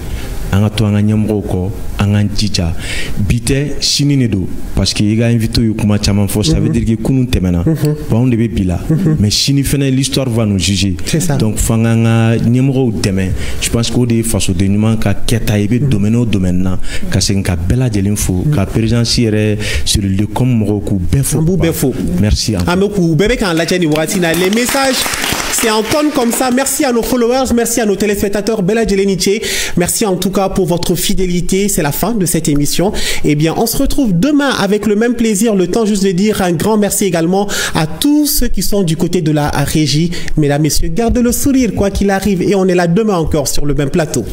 an ka to an ka ɲɛmɔgɔw kɔ an k'an jija bi tɛ sini de don parce que i ka invité ye kuma caman fɔ ça veut dire que kunun tɛmɛna bon anw de bɛ bi la mais sini fɛnɛ l'histoire va nous juger donc fo an k'an ka ɲɛmɔgɔw dɛmɛ je pense que o de ye fasoden ɲuman ka kɛta ye i bɛ domaine o domaine na ka segin ka bɛɛ lajɛlen fo ka présidence yɛrɛ sur le comme mɔgɔw k'u bɛɛ fo. An b'u bɛɛ fo. Merci. An bɛ k'u bɛɛ bɛ k'an lajɛ nin wagati na les messages. C'est en tonne comme ça. Merci à nos followers, merci à nos téléspectateurs. Bella Djeleniche, merci en tout cas pour votre fidélité. C'est la fin de cette émission. Eh bien, on se retrouve demain avec le même plaisir. Le temps juste de dire un grand merci également à tous ceux qui sont du côté de la régie. Mesdames, messieurs, gardez le sourire quoi qu'il arrive. Et on est là demain encore sur le même plateau.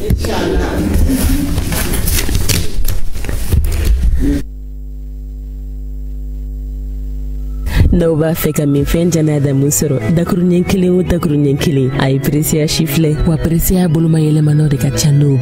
n'aw b'a fɛ ka min fɛn janadamu sɔrɔ dakuruɲɛ kelen o dakuruɲɛ kelen a ye peresiya si filɛ wa peresiya bolomayɛlɛmanaw de ka ca n'o